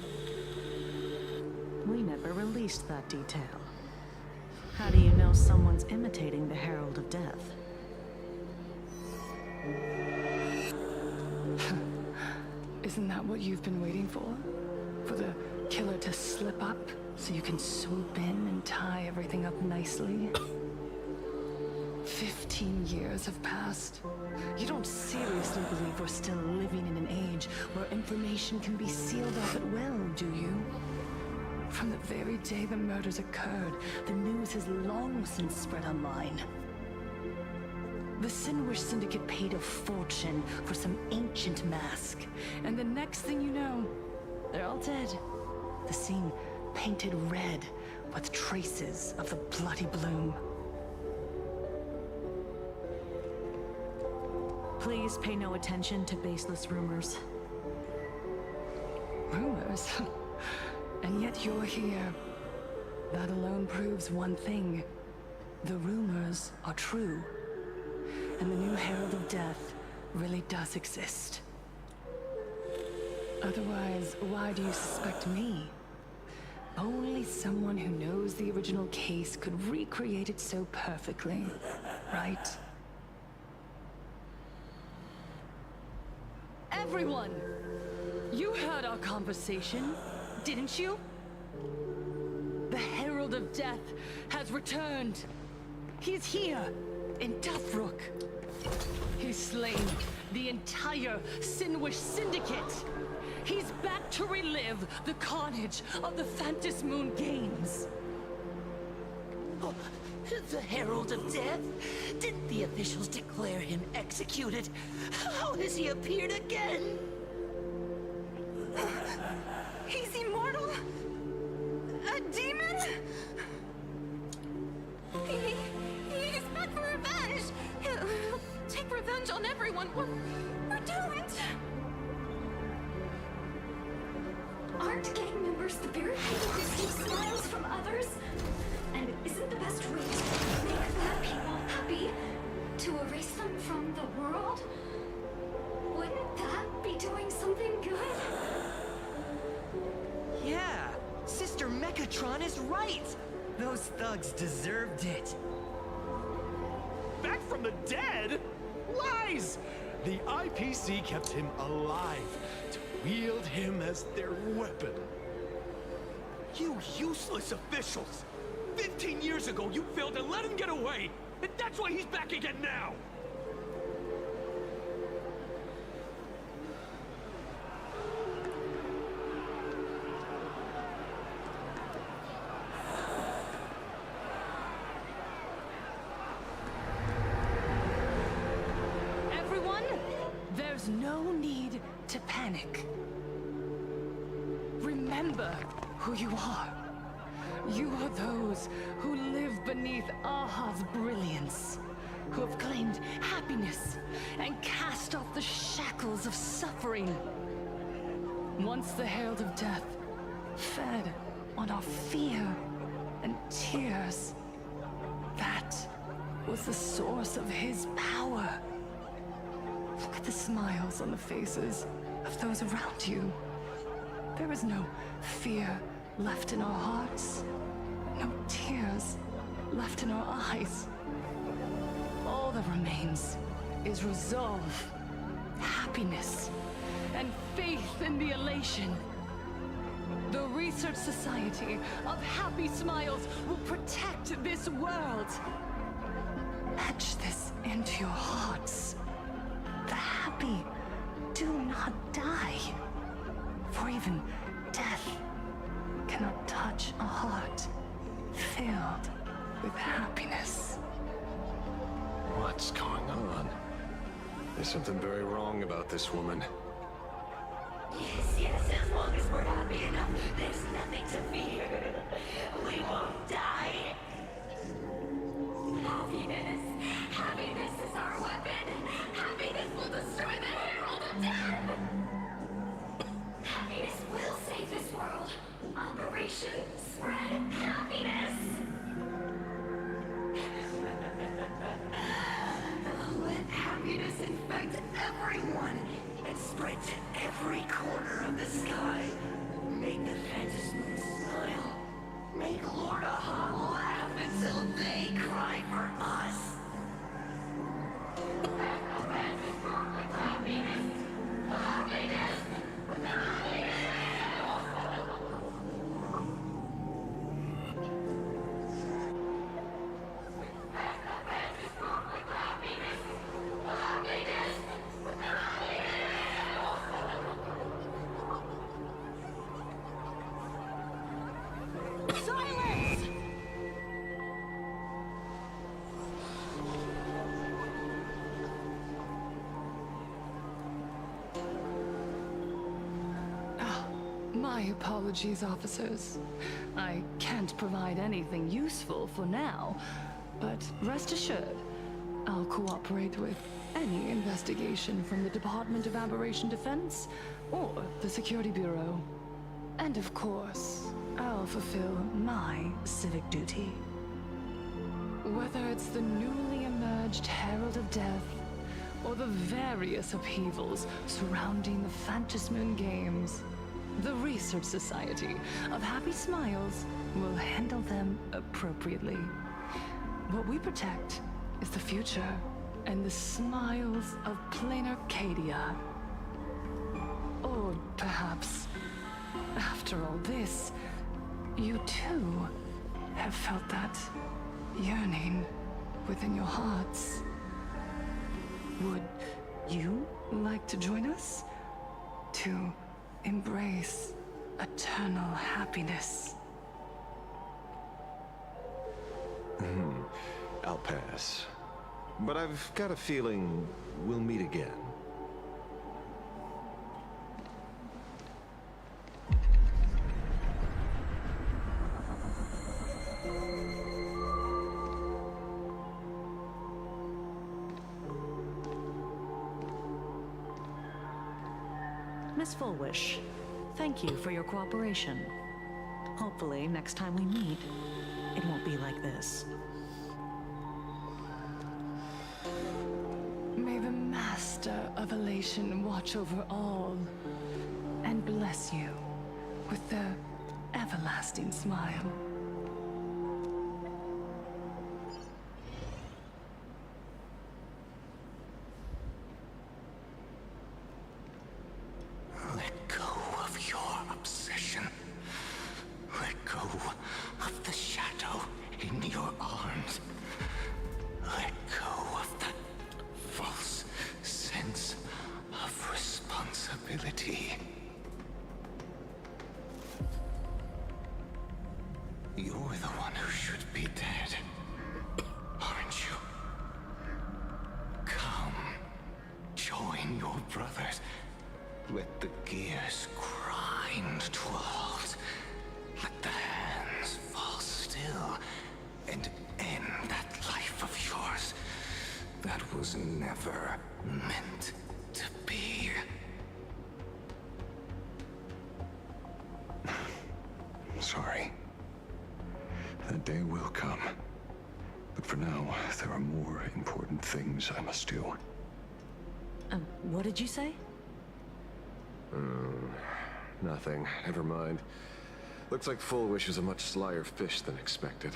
We never released that detail. How do you know someone's imitating the Herald of Death? Isn't that what you've been waiting for? For the killer to slip up so you can swoop in and tie everything up nicely? 15 years have passed. You don't seriously believe we're still living in an age where information can be sealed off at will, do you? From the very day the murders occurred, the news has long since spread online. The Sinwish Syndicate paid a fortune for some ancient mask, and the next thing you know, they're all dead. The scene painted red with traces of the bloody bloom. Please pay no attention to baseless rumors. Rumors? And yet you're here. That alone proves one thing. The rumors are true. And the new Herald of Death really does exist. Otherwise, why do you suspect me? Only someone who knows the original case could recreate it so perfectly, right? Everyone! You heard our conversation, didn't you? The Herald of Death has returned. He's here, in Dovebrook. He's slain the entire Sinwish Syndicate. He's back to relive the carnage of the Phantom Moon Games. Oh, the Herald of Death? Didn't the officials declare him executed? How has he appeared again? He's immortal? A demon? He's back for revenge! He'll take revenge on everyone. We're doomed! Aren't gang members the very people who steal smiles from others? And isn't the best way to make bad people happy to erase them from the world? Wouldn't that be doing something good? Yeah, Sister Mechatron is right. Those thugs deserved it. Back from the dead? Lies! The IPC kept him alive to wield him as their weapon. You useless officials! 15 years ago, you failed to let him get away, and that's why he's back again now! There's no need to panic. Remember who you are. You are those who live beneath Aha's brilliance, who have claimed happiness and cast off the shackles of suffering. Once the herald of death fed on our fear and tears, that was the source of his power. Look at the smiles on the faces of those around you. There is no fear left in our hearts, no tears left in our eyes. All that remains is resolve, happiness, and faith in the elation. The Research Society of Happy Smiles will protect this world. Etch this into your hearts. The happy do not die, for even death cannot touch a heart filled with happiness. What's going on? There's something very wrong about this woman. Yes, as long as we're happy enough, there's nothing to fear. We won't die. Happiness is our weapon. Happiness will destroy the herald of death. Happiness will save this world. Operation Spread Happiness. Let happiness infect everyone and spread to every corner of the sky. Make the Phantom Moon smile. Make Lord Aha laugh until they cry for us. My apologies, officers. I can't provide anything useful for now, but rest assured, I'll cooperate with any investigation from the Department of Aberration Defense or the Security Bureau. And of course, I'll fulfill my civic duty. Whether it's the newly emerged Herald of Death or the various upheavals surrounding the Phantasmoon Games, the Research Society of Happy Smiles will handle them appropriately. What we protect is the future and the smiles of plain Arcadia. Or perhaps, after all this, you too have felt that yearning within your hearts. Would you like to join us? To embrace eternal happiness. I'll pass. But I've got a feeling we'll meet again. Miss Fullwish, thank you for your cooperation. Hopefully, next time we meet, it won't be like this. May the Master of Elation watch over all and bless you with the everlasting smile. Let go of your obsession. Let go of the shadow in your arms. Let go of that false sense of responsibility. You're the one who should be dead, aren't you? Come, join your brothers. Let the gears grind to a halt. Let the hands fall still. And end that life of yours. That was never meant to be. Sorry. That day will come. But for now, there are more important things I must do. What did you say? Nothing. Never mind. Looks like Full Wish is a much slyer fish than expected.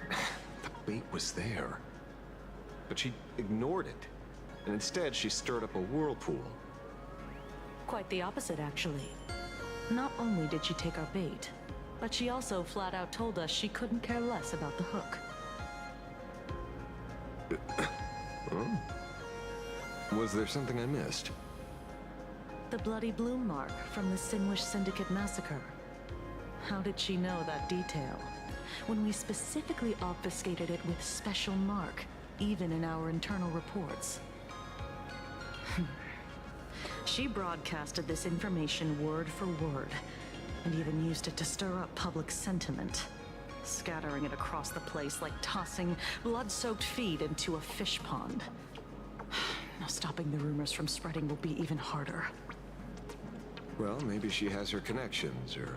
The bait was there. But she ignored it. And instead, she stirred up a whirlpool. Quite the opposite, actually. Not only did she take our bait, but she also flat out told us she couldn't care less about the hook. Was there something I missed? The bloody bloom mark from the Sinwish Syndicate massacre. How did she know that detail? When we specifically obfuscated it with special mark, even in our internal reports. She broadcasted this information word for word, and even used it to stir up public sentiment, scattering it across the place like tossing blood-soaked feed into a fish pond. Now stopping the rumors from spreading will be even harder. Well, maybe she has her connections, or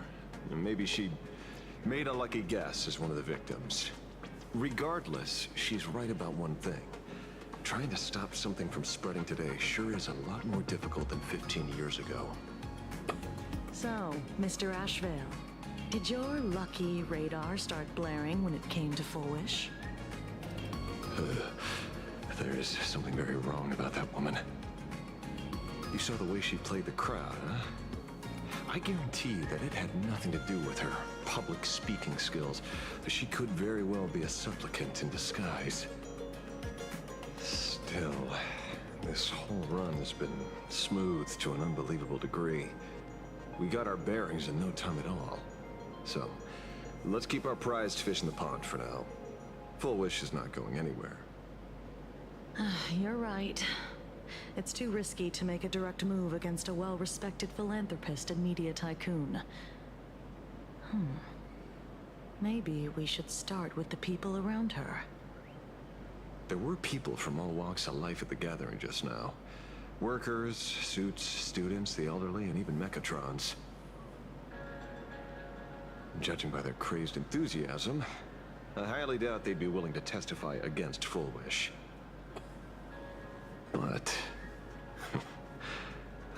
maybe she made a lucky guess as one of the victims. Regardless, she's right about one thing. Trying to stop something from spreading today sure is a lot more difficult than 15 years ago. So, Mr. Ashvale, did your lucky radar start blaring when it came to Full Wish? There is something very wrong about that woman. You saw the way she played the crowd, huh? I guarantee that it had nothing to do with her public speaking skills. She could very well be a supplicant in disguise. Still, this whole run has been smooth to an unbelievable degree. We got our bearings in no time at all. So, let's keep our prized fish in the pond for now. Full Wish is not going anywhere. You're right. It's too risky to make a direct move against a well-respected philanthropist and media tycoon. Maybe we should start with the people around her. There were people from all walks of life at the gathering just now. Workers, suits, students, the elderly, and even mechatrons. Judging by their crazed enthusiasm, I highly doubt they'd be willing to testify against Full Wish. But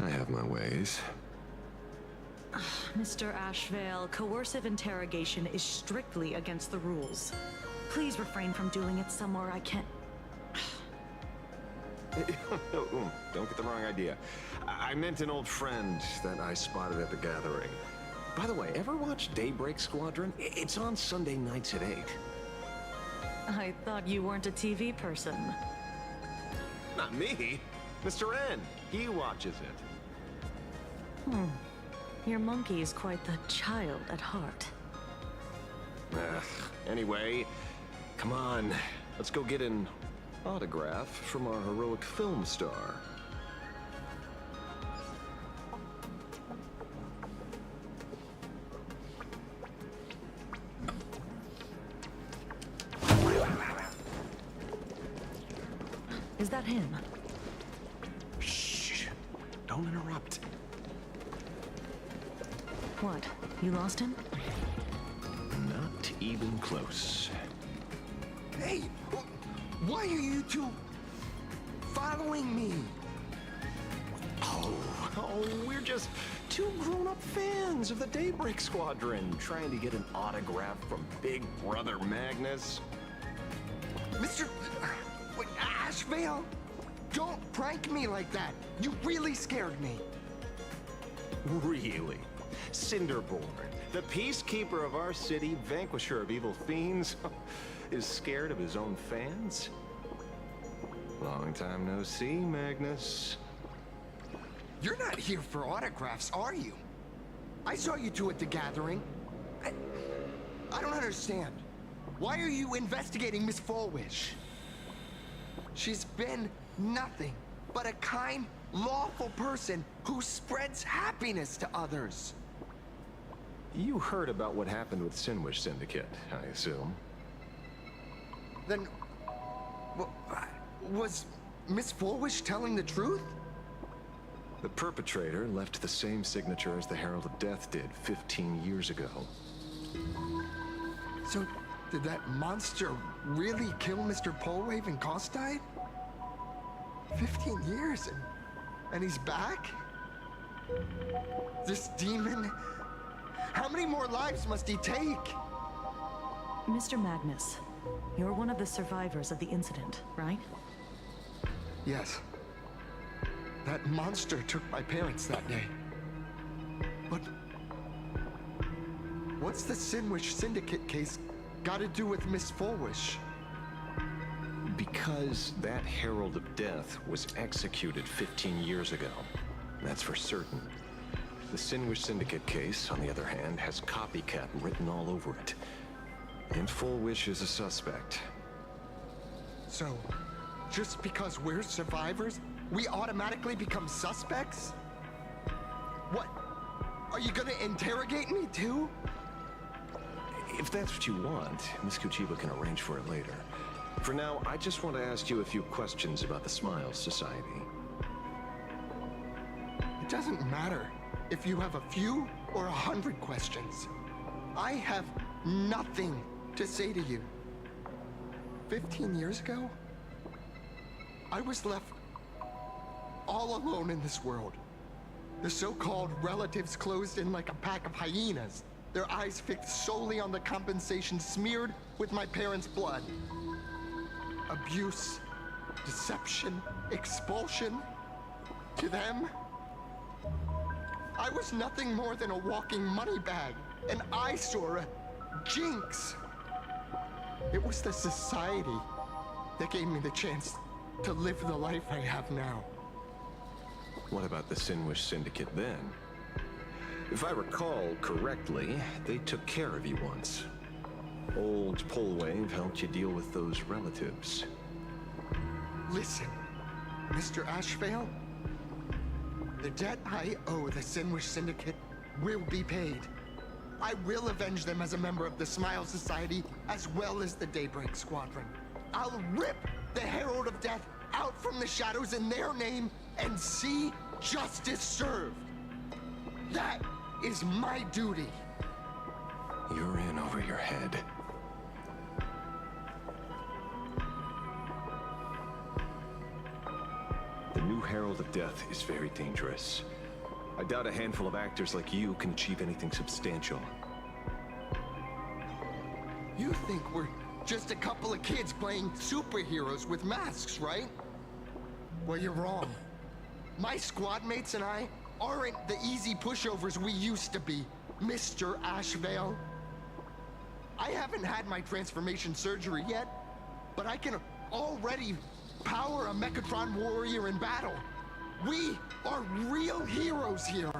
I have my ways. Mr. Ashvale, coercive interrogation is strictly against the rules. Please refrain from doing it somewhere I can't... Don't get the wrong idea. I meant an old friend that I spotted at the gathering. By the way, ever watch Daybreak Squadron? It's on Sunday nights at 8. I thought you weren't a TV person. Not me. Mr. N. He watches it. Your monkey is quite the child at heart. Anyway, come on. Let's go get an autograph from our heroic film star. Is that him? Shh! Don't interrupt. What? You lost him? Not even close. Hey! Why are you two following me? Oh, we're just two grown-up fans of the Daybreak Squadron trying to get an autograph from Big Brother Magnus. Mr. Ashvale, don't prank me like that. You really scared me. Really? Cinderborn, the peacekeeper of our city, vanquisher of evil fiends, is scared of his own fans? Long time no see, Magnus. You're not here for autographs, are you? I saw you two at the gathering. I don't understand. Why are you investigating Miss Full Wish? She's been nothing but a kind, lawful person who spreads happiness to others. You heard about what happened with Sinwish Syndicate, I assume. Then, was Miss Forwish telling the truth? The perpetrator left the same signature as the Herald of Death did 15 years ago. So, did that monster really kill Mr. Polwave and Costide? 15 years and he's back? This demon? How many more lives must he take? Mr. Magnus, you're one of the survivors of the incident, right? Yes. That monster took my parents that day. But what's the Sinwish Syndicate case got to do with Miss Forwish? Because that Herald of Death was executed 15 years ago. That's for certain. The Sinwish Syndicate case, on the other hand, has copycat written all over it. And Forwish is a suspect. So, just because we're survivors, we automatically become suspects? What? Are you gonna interrogate me too? If that's what you want, Miss Kuchiba can arrange for it later. For now, I just want to ask you a few questions about the Smiles Society. It doesn't matter if you have a few or 100 questions. I have nothing to say to you. 15 years ago, I was left all alone in this world. The so-called relatives closed in like a pack of hyenas, their eyes fixed solely on the compensation smeared with my parents' blood. Abuse, deception, expulsion. To them, I was nothing more than a walking money bag, an eyesore, a jinx. It was the society that gave me the chance to live the life I have now. What about the Sinwish Syndicate then? If I recall correctly, they took care of you once. Old Polwave helped you deal with those relatives. Listen, Mr. Ashvale, the debt I owe the Sinwish Syndicate will be paid. I will avenge them as a member of the Smile Society as well as the Daybreak Squadron. I'll rip the Herald of Death out from the shadows in their name and see justice served. That is my duty. You're in over your head. The new Herald of Death is very dangerous. I doubt a handful of actors like you can achieve anything substantial. You think we're just a couple of kids playing superheroes with masks, right? Well, you're wrong. My squad mates and I aren't the easy pushovers we used to be, Mr. Ashvale. I haven't had my transformation surgery yet, but I can already power a Mechatron warrior in battle. We are real heroes here.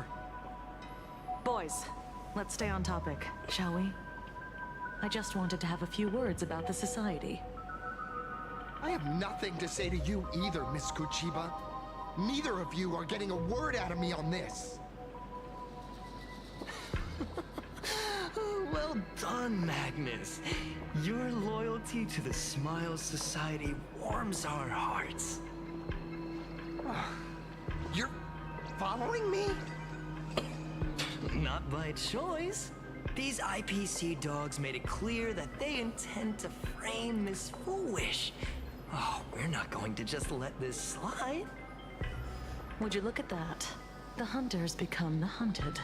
Boys, let's stay on topic, shall we? I just wanted to have a few words about the society. I have nothing to say to you either, Miss Kuchiba. Neither of you are getting a word out of me on this. Well done, Magnus. Your loyalty to the Smile Society warms our hearts. You're following me? Not by choice. These IPC dogs made it clear that they intend to frame Miss Foolish. Oh, we're not going to just let this slide. Would you look at that? The hunters become the hunted.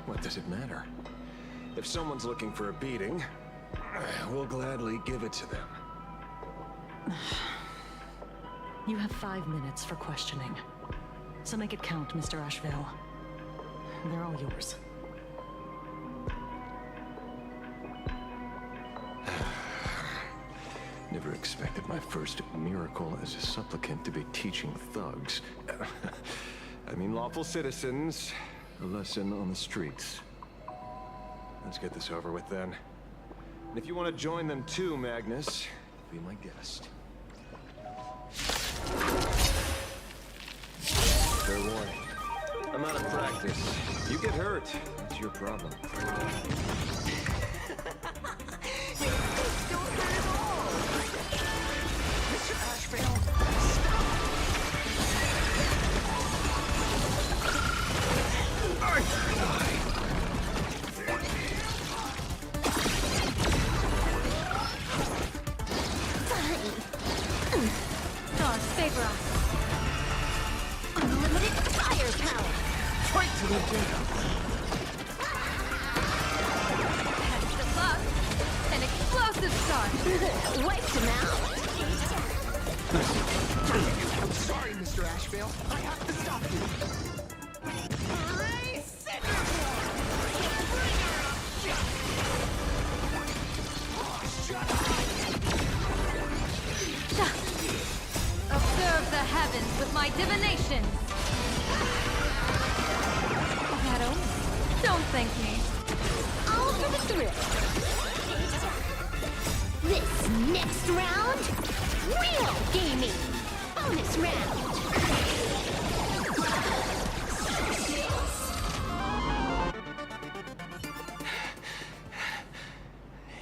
What does it matter? If someone's looking for a beating, we'll gladly give it to them. You have 5 minutes for questioning. So make it count, Mr. Ashvale. They're all yours. Never expected my first miracle as a supplicant to be teaching thugs. I mean lawful citizens, a lesson on the streets. Let's get this over with then. And if you want to join them too, Magnus, be my guest. Fair warning. I'm out of practice. You get hurt, it's your problem. Mr. Ashvale, Stars favor us. Unlimited firepower. Fight to the death. That's the bug. An explosive start. Wiped him out. I'm sorry, Mr. Ashvale. I have to stop you. Observe the heavens with my divination. That omen. Don't thank me. All for the thrill. This next round, real gaming. Bonus round.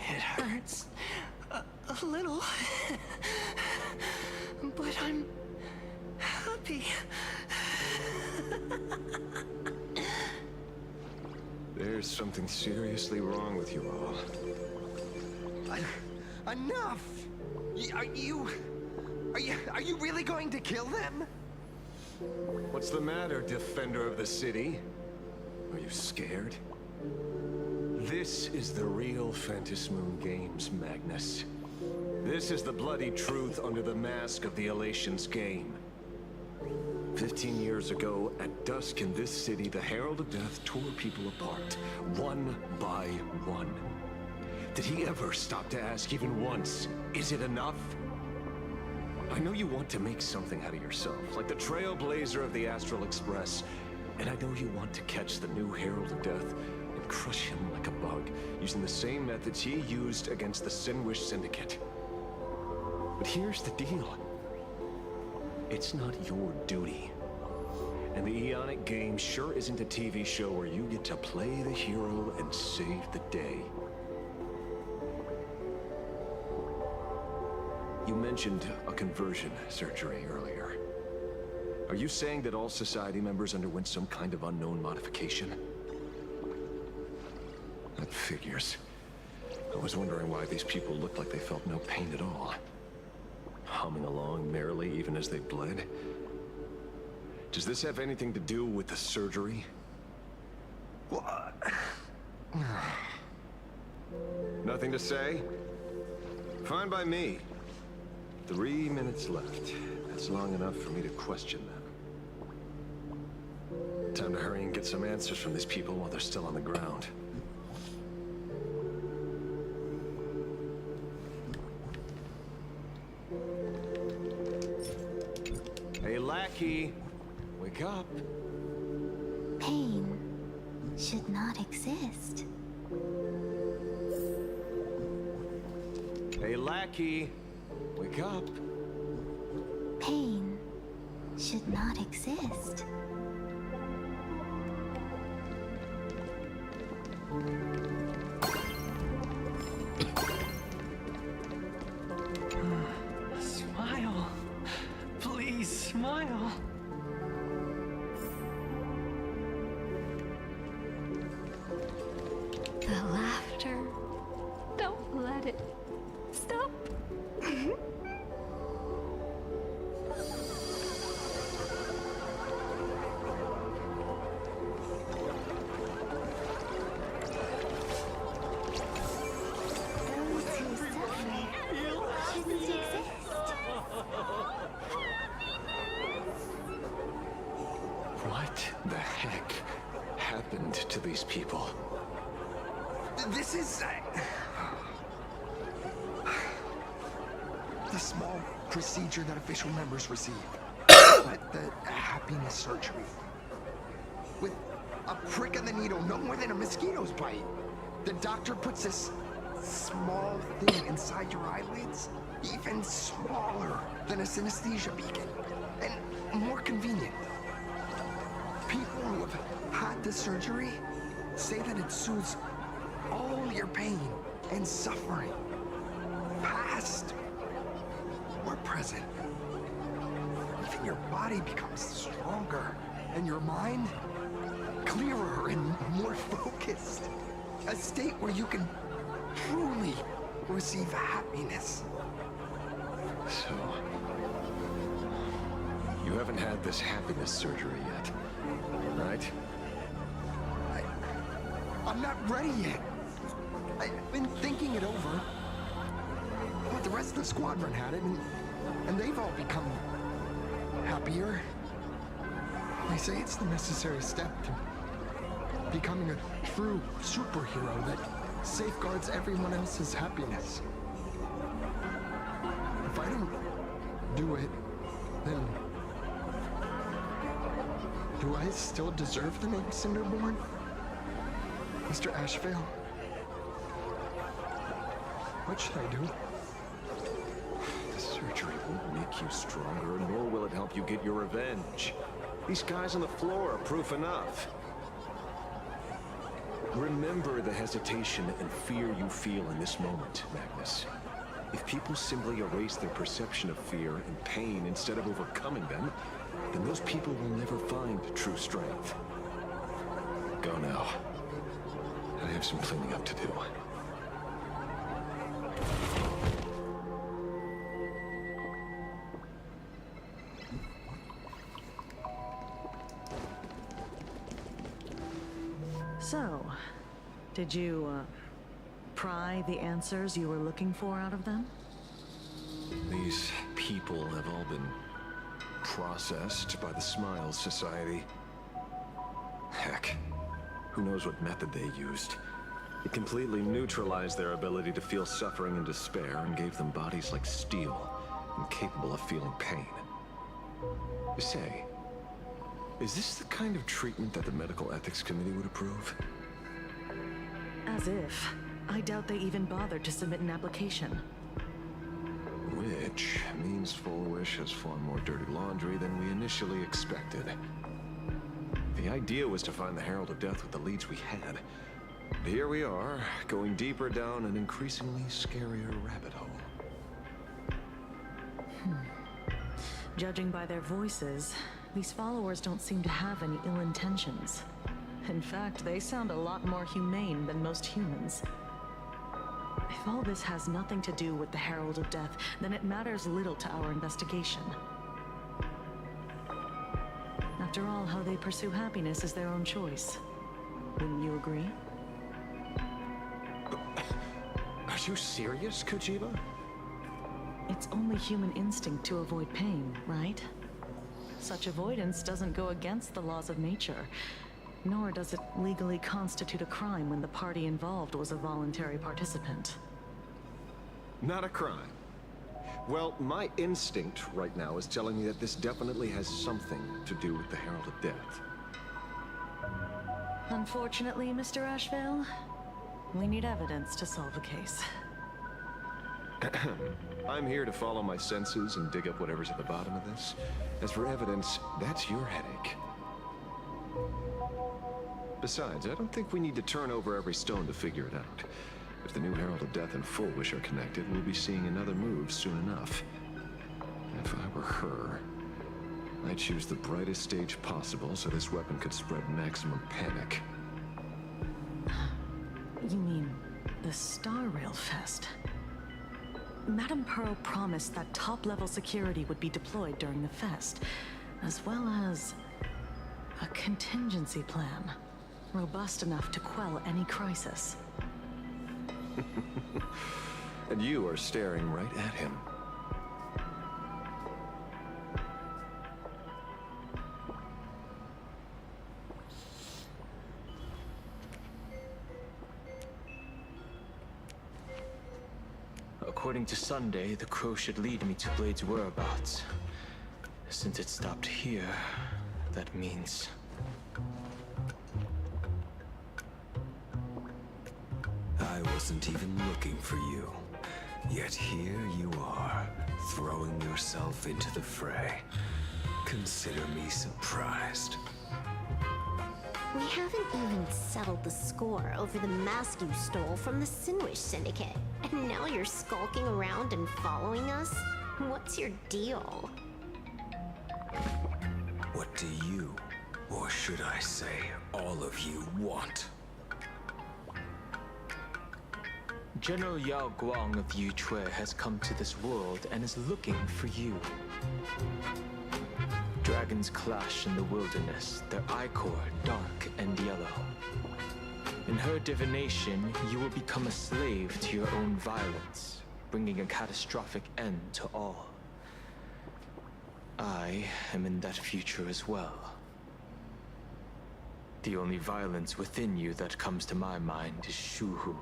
It hurts a little, but I'm happy. There's something seriously wrong with you all. Enough! Are you really going to kill them? What's the matter, defender of the city? Are you scared? This is the real Phantasmoon Games, Magnus. This is the bloody truth under the mask of the Elations game. 15 years ago, at dusk in this city, the Herald of Death tore people apart, one by one. Did he ever stop to ask even once, is it enough? I know you want to make something out of yourself, like the trailblazer of the Astral Express, and I know you want to catch the new Herald of Death and crush him like a bug, using the same methods he used against the Sinwish Syndicate. But here's the deal. It's not your duty. And the Eonic game sure isn't a TV show where you get to play the hero and save the day. You mentioned a conversion surgery earlier. Are you saying that all society members underwent some kind of unknown modification? That figures. I was wondering why these people looked like they felt no pain at all. Humming along merrily even as they bled. Does this have anything to do with the surgery? Nothing to say? Fine by me. 3 minutes left. That's long enough for me to question them. Time to hurry and get some answers from these people while they're still on the ground. Hey, lackey! Wake up! Pain should not exist. Hey, lackey! Wake up! Pain should not exist. Smile. Please smile. The laughter. Don't let it stop. What the heck happened to these people? This is... the small procedure that official members receive. The happiness surgery. With a prick of the needle no more than a mosquito's bite. The doctor puts this small thing inside your eyelids, even smaller than a synesthesia beacon, and more convenient. have had the surgery say that it soothes all your pain and suffering, past or present. Even your body becomes stronger, and your mind clearer and more focused. A state where you can truly receive happiness. So, you haven't had this happiness surgery yet, right? I'm not ready yet. I've been thinking it over. But the rest of the squadron had it, and they've all become happier. They say it's the necessary step to becoming a true superhero that safeguards everyone else's happiness. If I don't do it, then do I still deserve the name Cinderborn? Mr. Ashvale? What should I do? The surgery won't make you stronger, nor will it help you get your revenge. These guys on the floor are proof enough. Remember the hesitation and fear you feel in this moment, Magnus. If people simply erase their perception of fear and pain instead of overcoming them, then those people will never find true strength. Go now. I have some cleaning up to do. So, did you, pry the answers you were looking for out of them? These people have all been processed by the Smiles Society. Heck, who knows what method they used. It completely neutralized their ability to feel suffering and despair and gave them bodies like steel, incapable of feeling pain. Say, is this the kind of treatment that the Medical Ethics Committee would approve? As if. I doubt they even bothered to submit an application. Which means Full Wish has far more dirty laundry than we initially expected. The idea was to find the Herald of Death with the leads we had. But here we are, going deeper down an increasingly scarier rabbit hole. Judging by their voices, these followers don't seem to have any ill intentions. In fact, they sound a lot more humane than most humans. If all this has nothing to do with the Herald of Death, then it matters little to our investigation. After all, how they pursue happiness is their own choice. Wouldn't you agree? Are you serious, Kojima? It's only human instinct to avoid pain, right? Such avoidance doesn't go against the laws of nature, nor does it legally constitute a crime when the party involved was a voluntary participant. Not a crime. Well, my instinct right now is telling me that this definitely has something to do with the Herald of Death. Unfortunately, Mr. Ashvale, we need evidence to solve the case. I'm here to follow my senses and dig up whatever's at the bottom of this. As for evidence, that's your headache. Besides, I don't think we need to turn over every stone to figure it out. If the new Herald of Death and Full Wish are connected, we'll be seeing another move soon enough. If I were her, I'd choose the brightest stage possible so this weapon could spread maximum panic. You mean the Star Rail Fest? Madame Pearl promised that top-level security would be deployed during the fest, as well as a contingency plan, robust enough to quell any crisis. And you are staring right at him. According to Sunday, the crow should lead me to Blade's whereabouts. Since it stopped here, that means... I wasn't even looking for you. Yet here you are, throwing yourself into the fray. Consider me surprised. We haven't even settled the score over the mask you stole from the Sinwish Syndicate. And now you're skulking around and following us? What's your deal? What do you, or should I say, all of you, want? General Yao Guang of Yutue has come to this world and is looking for you. Dragons clash in the wilderness, their ichor dark and yellow. In her divination, you will become a slave to your own violence, bringing a catastrophic end to all. I am in that future as well. The only violence within you that comes to my mind is Shuhu.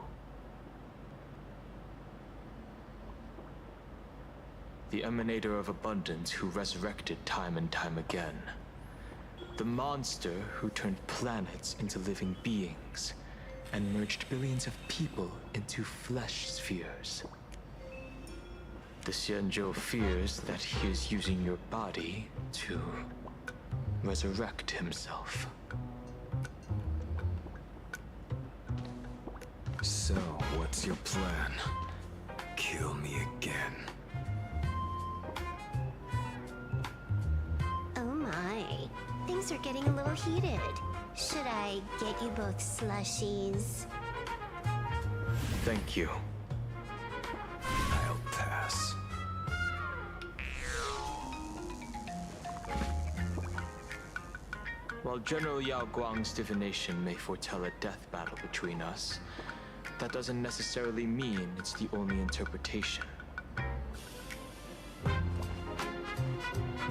The emanator of abundance who resurrected time and time again. The monster who turned planets into living beings and merged billions of people into flesh spheres. The Xianzhou fears that he is using your body to resurrect himself. So, what's your plan? Kill me again. Oh my, things are getting a little heated. Should I get you both slushies? Thank you. I'll pass. While General Yao Guang's divination may foretell a death battle between us, that doesn't necessarily mean it's the only interpretation.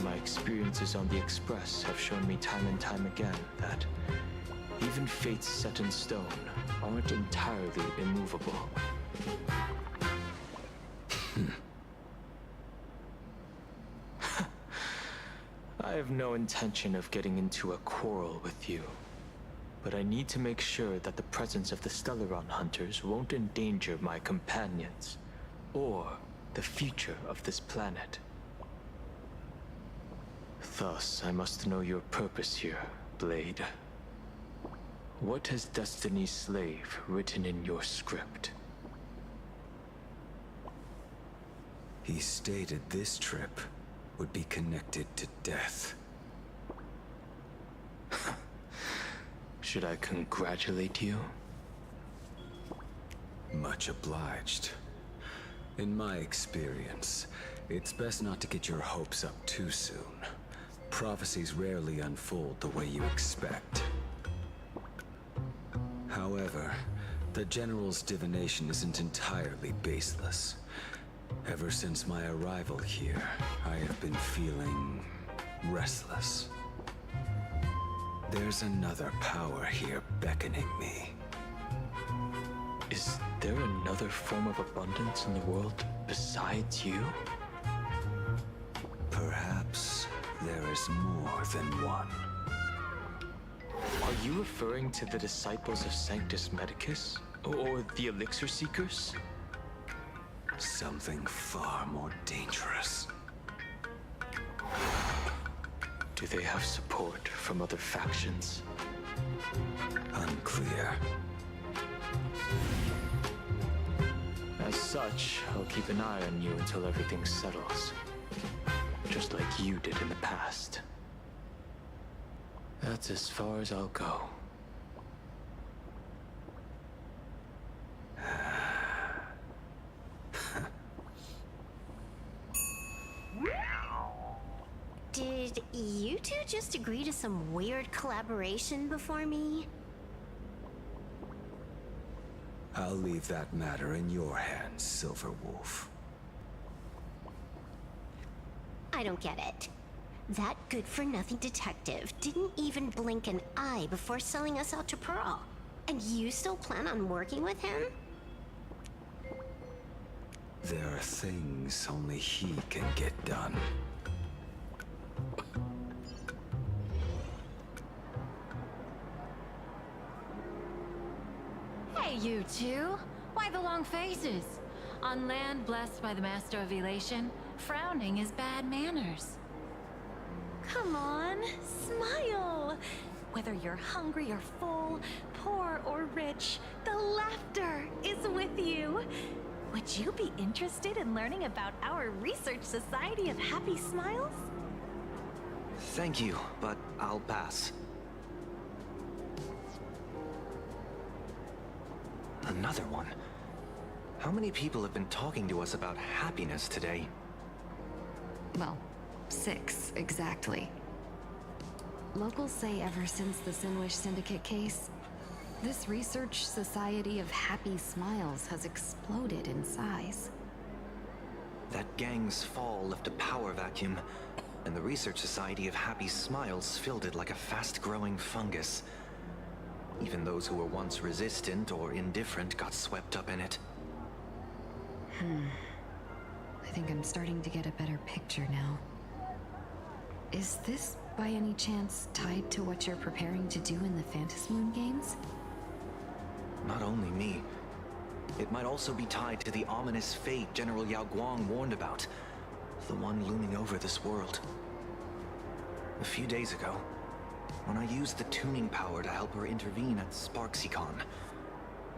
My experiences on the Express have shown me time and time again that even fates set in stone aren't entirely immovable. I have no intention of getting into a quarrel with you, but I need to make sure that the presence of the Stellaron hunters won't endanger my companions, or the future of this planet. Thus, I must know your purpose here, Blade. What has Destiny's Slave written in your script? He stated this trip would be connected to death. Should I congratulate you? Much obliged. In my experience, it's best not to get your hopes up too soon. Prophecies rarely unfold the way you expect. However, the General's divination isn't entirely baseless. Ever since my arrival here, I have been feeling restless. There's another power here beckoning me. Is there another form of abundance in the world besides you? Perhaps there is more than one. Are you referring to the disciples of Sanctus Medicus? Or the Elixir Seekers? Something far more dangerous. Do they have support from other factions? Unclear. As such, I'll keep an eye on you until everything settles. Just like you did in the past. That's as far as I'll go. Did you two just agree to some weird collaboration before me? I'll leave that matter in your hands, Silver Wolf. I don't get it. That good-for-nothing detective didn't even blink an eye before selling us out to Pearl. And you still plan on working with him? There are things only he can get done. Hey, you two! Why the long faces? On land blessed by the Master of Elation, frowning is bad manners. Come on, smile. Whether you're hungry or full, poor or rich, the laughter is with you. Would you be interested in learning about our Research Society of Happy Smiles? Thank you, but I'll pass. Another one. How many people have been talking to us about happiness today? Well, 6 exactly. Locals say ever since the Sinwish Syndicate case, this Research Society of Happy Smiles has exploded in size. That gang's fall left a power vacuum, and the Research Society of Happy Smiles filled it like a fast-growing fungus. Even those who were once resistant or indifferent got swept up in it. I think I'm starting to get a better picture now. Is this, by any chance, tied to what you're preparing to do in the Phantasmoon games? Not only me. It might also be tied to the ominous fate General Yao Guang warned about. The one looming over this world. A few days ago, when I used the tuning power to help her intervene at SparksyCon,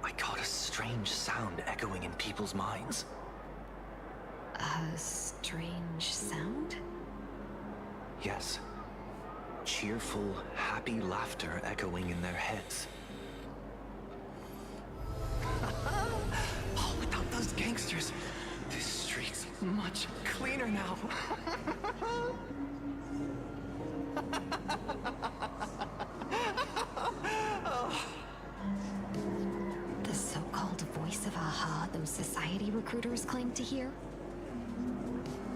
I caught a strange sound echoing in people's minds. A strange sound? Yes. Cheerful, happy laughter echoing in their heads. Oh, without those gangsters, this street's much cleaner now. The so-called voice of Aha those society recruiters claim to hear?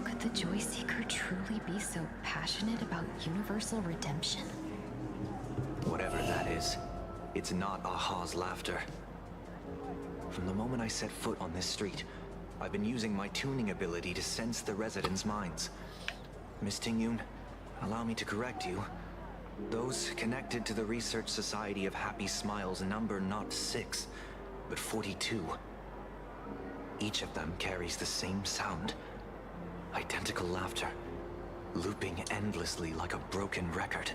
Could the Joy Seeker truly be so passionate about universal redemption? Whatever that is, it's not Aha's laughter. From the moment I set foot on this street, I've been using my tuning ability to sense the residents' minds. Miss Tingyun, allow me to correct you. Those connected to the Research Society of Happy Smiles number not 6, but 42. Each of them carries the same sound. Identical laughter, looping endlessly like a broken record.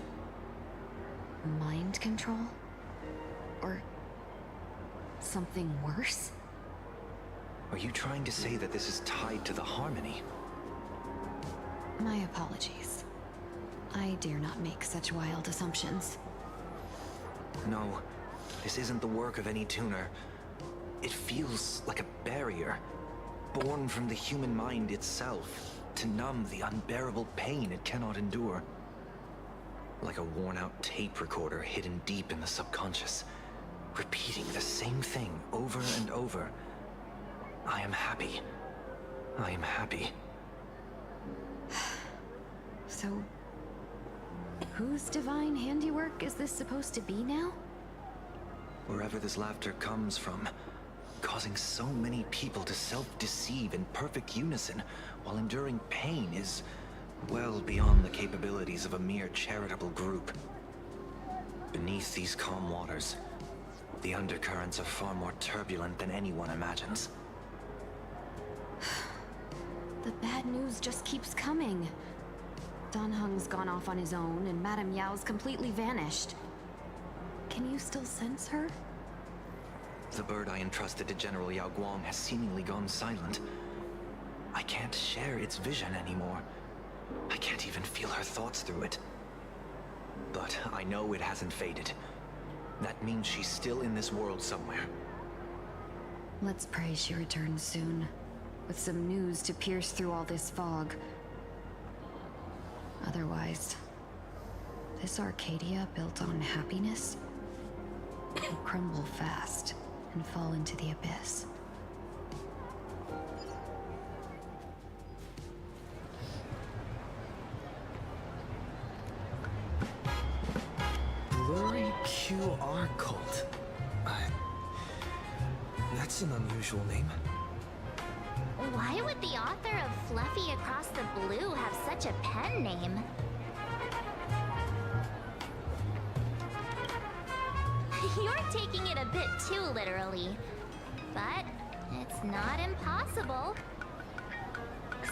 Mind control? Or something worse? Are you trying to say that this is tied to the harmony? My apologies. I dare not make such wild assumptions. No, this isn't the work of any tuner. It feels like a barrier, born from the human mind itself, to numb the unbearable pain it cannot endure. Like a worn-out tape recorder hidden deep in the subconscious, repeating the same thing over and over. I am happy. I am happy. So, whose divine handiwork is this supposed to be now? Wherever this laughter comes from, causing so many people to self-deceive in perfect unison while enduring pain is well beyond the capabilities of a mere charitable group. Beneath these calm waters, the undercurrents are far more turbulent than anyone imagines. The bad news just keeps coming. Dan Heng's gone off on his own, and Madame Yao's completely vanished. Can you still sense her? The bird I entrusted to General Yao Guang has seemingly gone silent. I can't share its vision anymore. I can't even feel her thoughts through it. But I know it hasn't faded. That means she's still in this world somewhere. Let's pray she returns soon, with some news to pierce through all this fog. Otherwise, this Arcadia built on happiness will crumble fast and fall into the abyss. Blurry QR cult. That's an unusual name. Why would the author of Fluffy Across the Blue have such a pen name? You're taking it a bit too literally. But it's not impossible.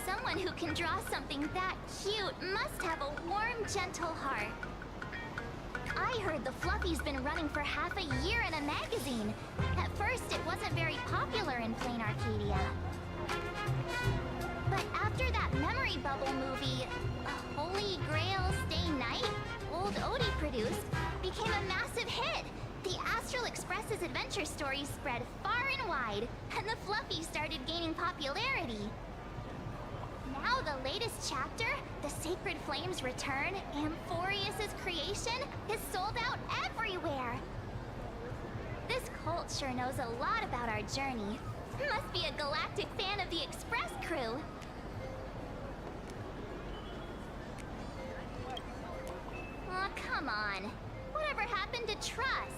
Someone who can draw something that cute must have a warm, gentle heart. I heard the Fluffy's been running for half a year in a magazine. At first, it wasn't very popular in Plain Arcadia. But after that memory bubble movie, Holy Grail Stay Night, old Odie produced, became a massive hit. The Astral Express's adventure stories spread far and wide, and the Fluffy started gaining popularity. Now the latest chapter, The Sacred Flames Return, Amphorius's creation, is sold out everywhere. This cult sure knows a lot about our journey. Must be a galactic fan of the Express crew. Aw, come on. Whatever happened to trust?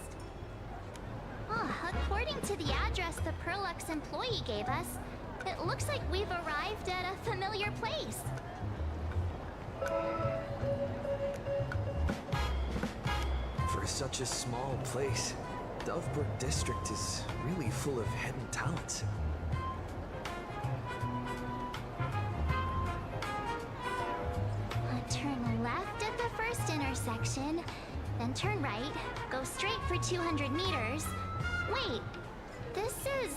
According to the address the Perlux employee gave us, it looks like we've arrived at a familiar place. For such a small place, Dovebrook District is really full of hidden talents. Turn left at the first intersection, then turn right, go straight for 200 meters. Wait, this is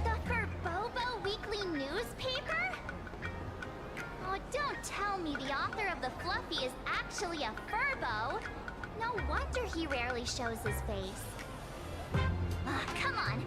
the Furbobo Weekly newspaper? Oh, don't tell me the author of the Fluffy is actually a Furbo. No wonder he rarely shows his face. Come on,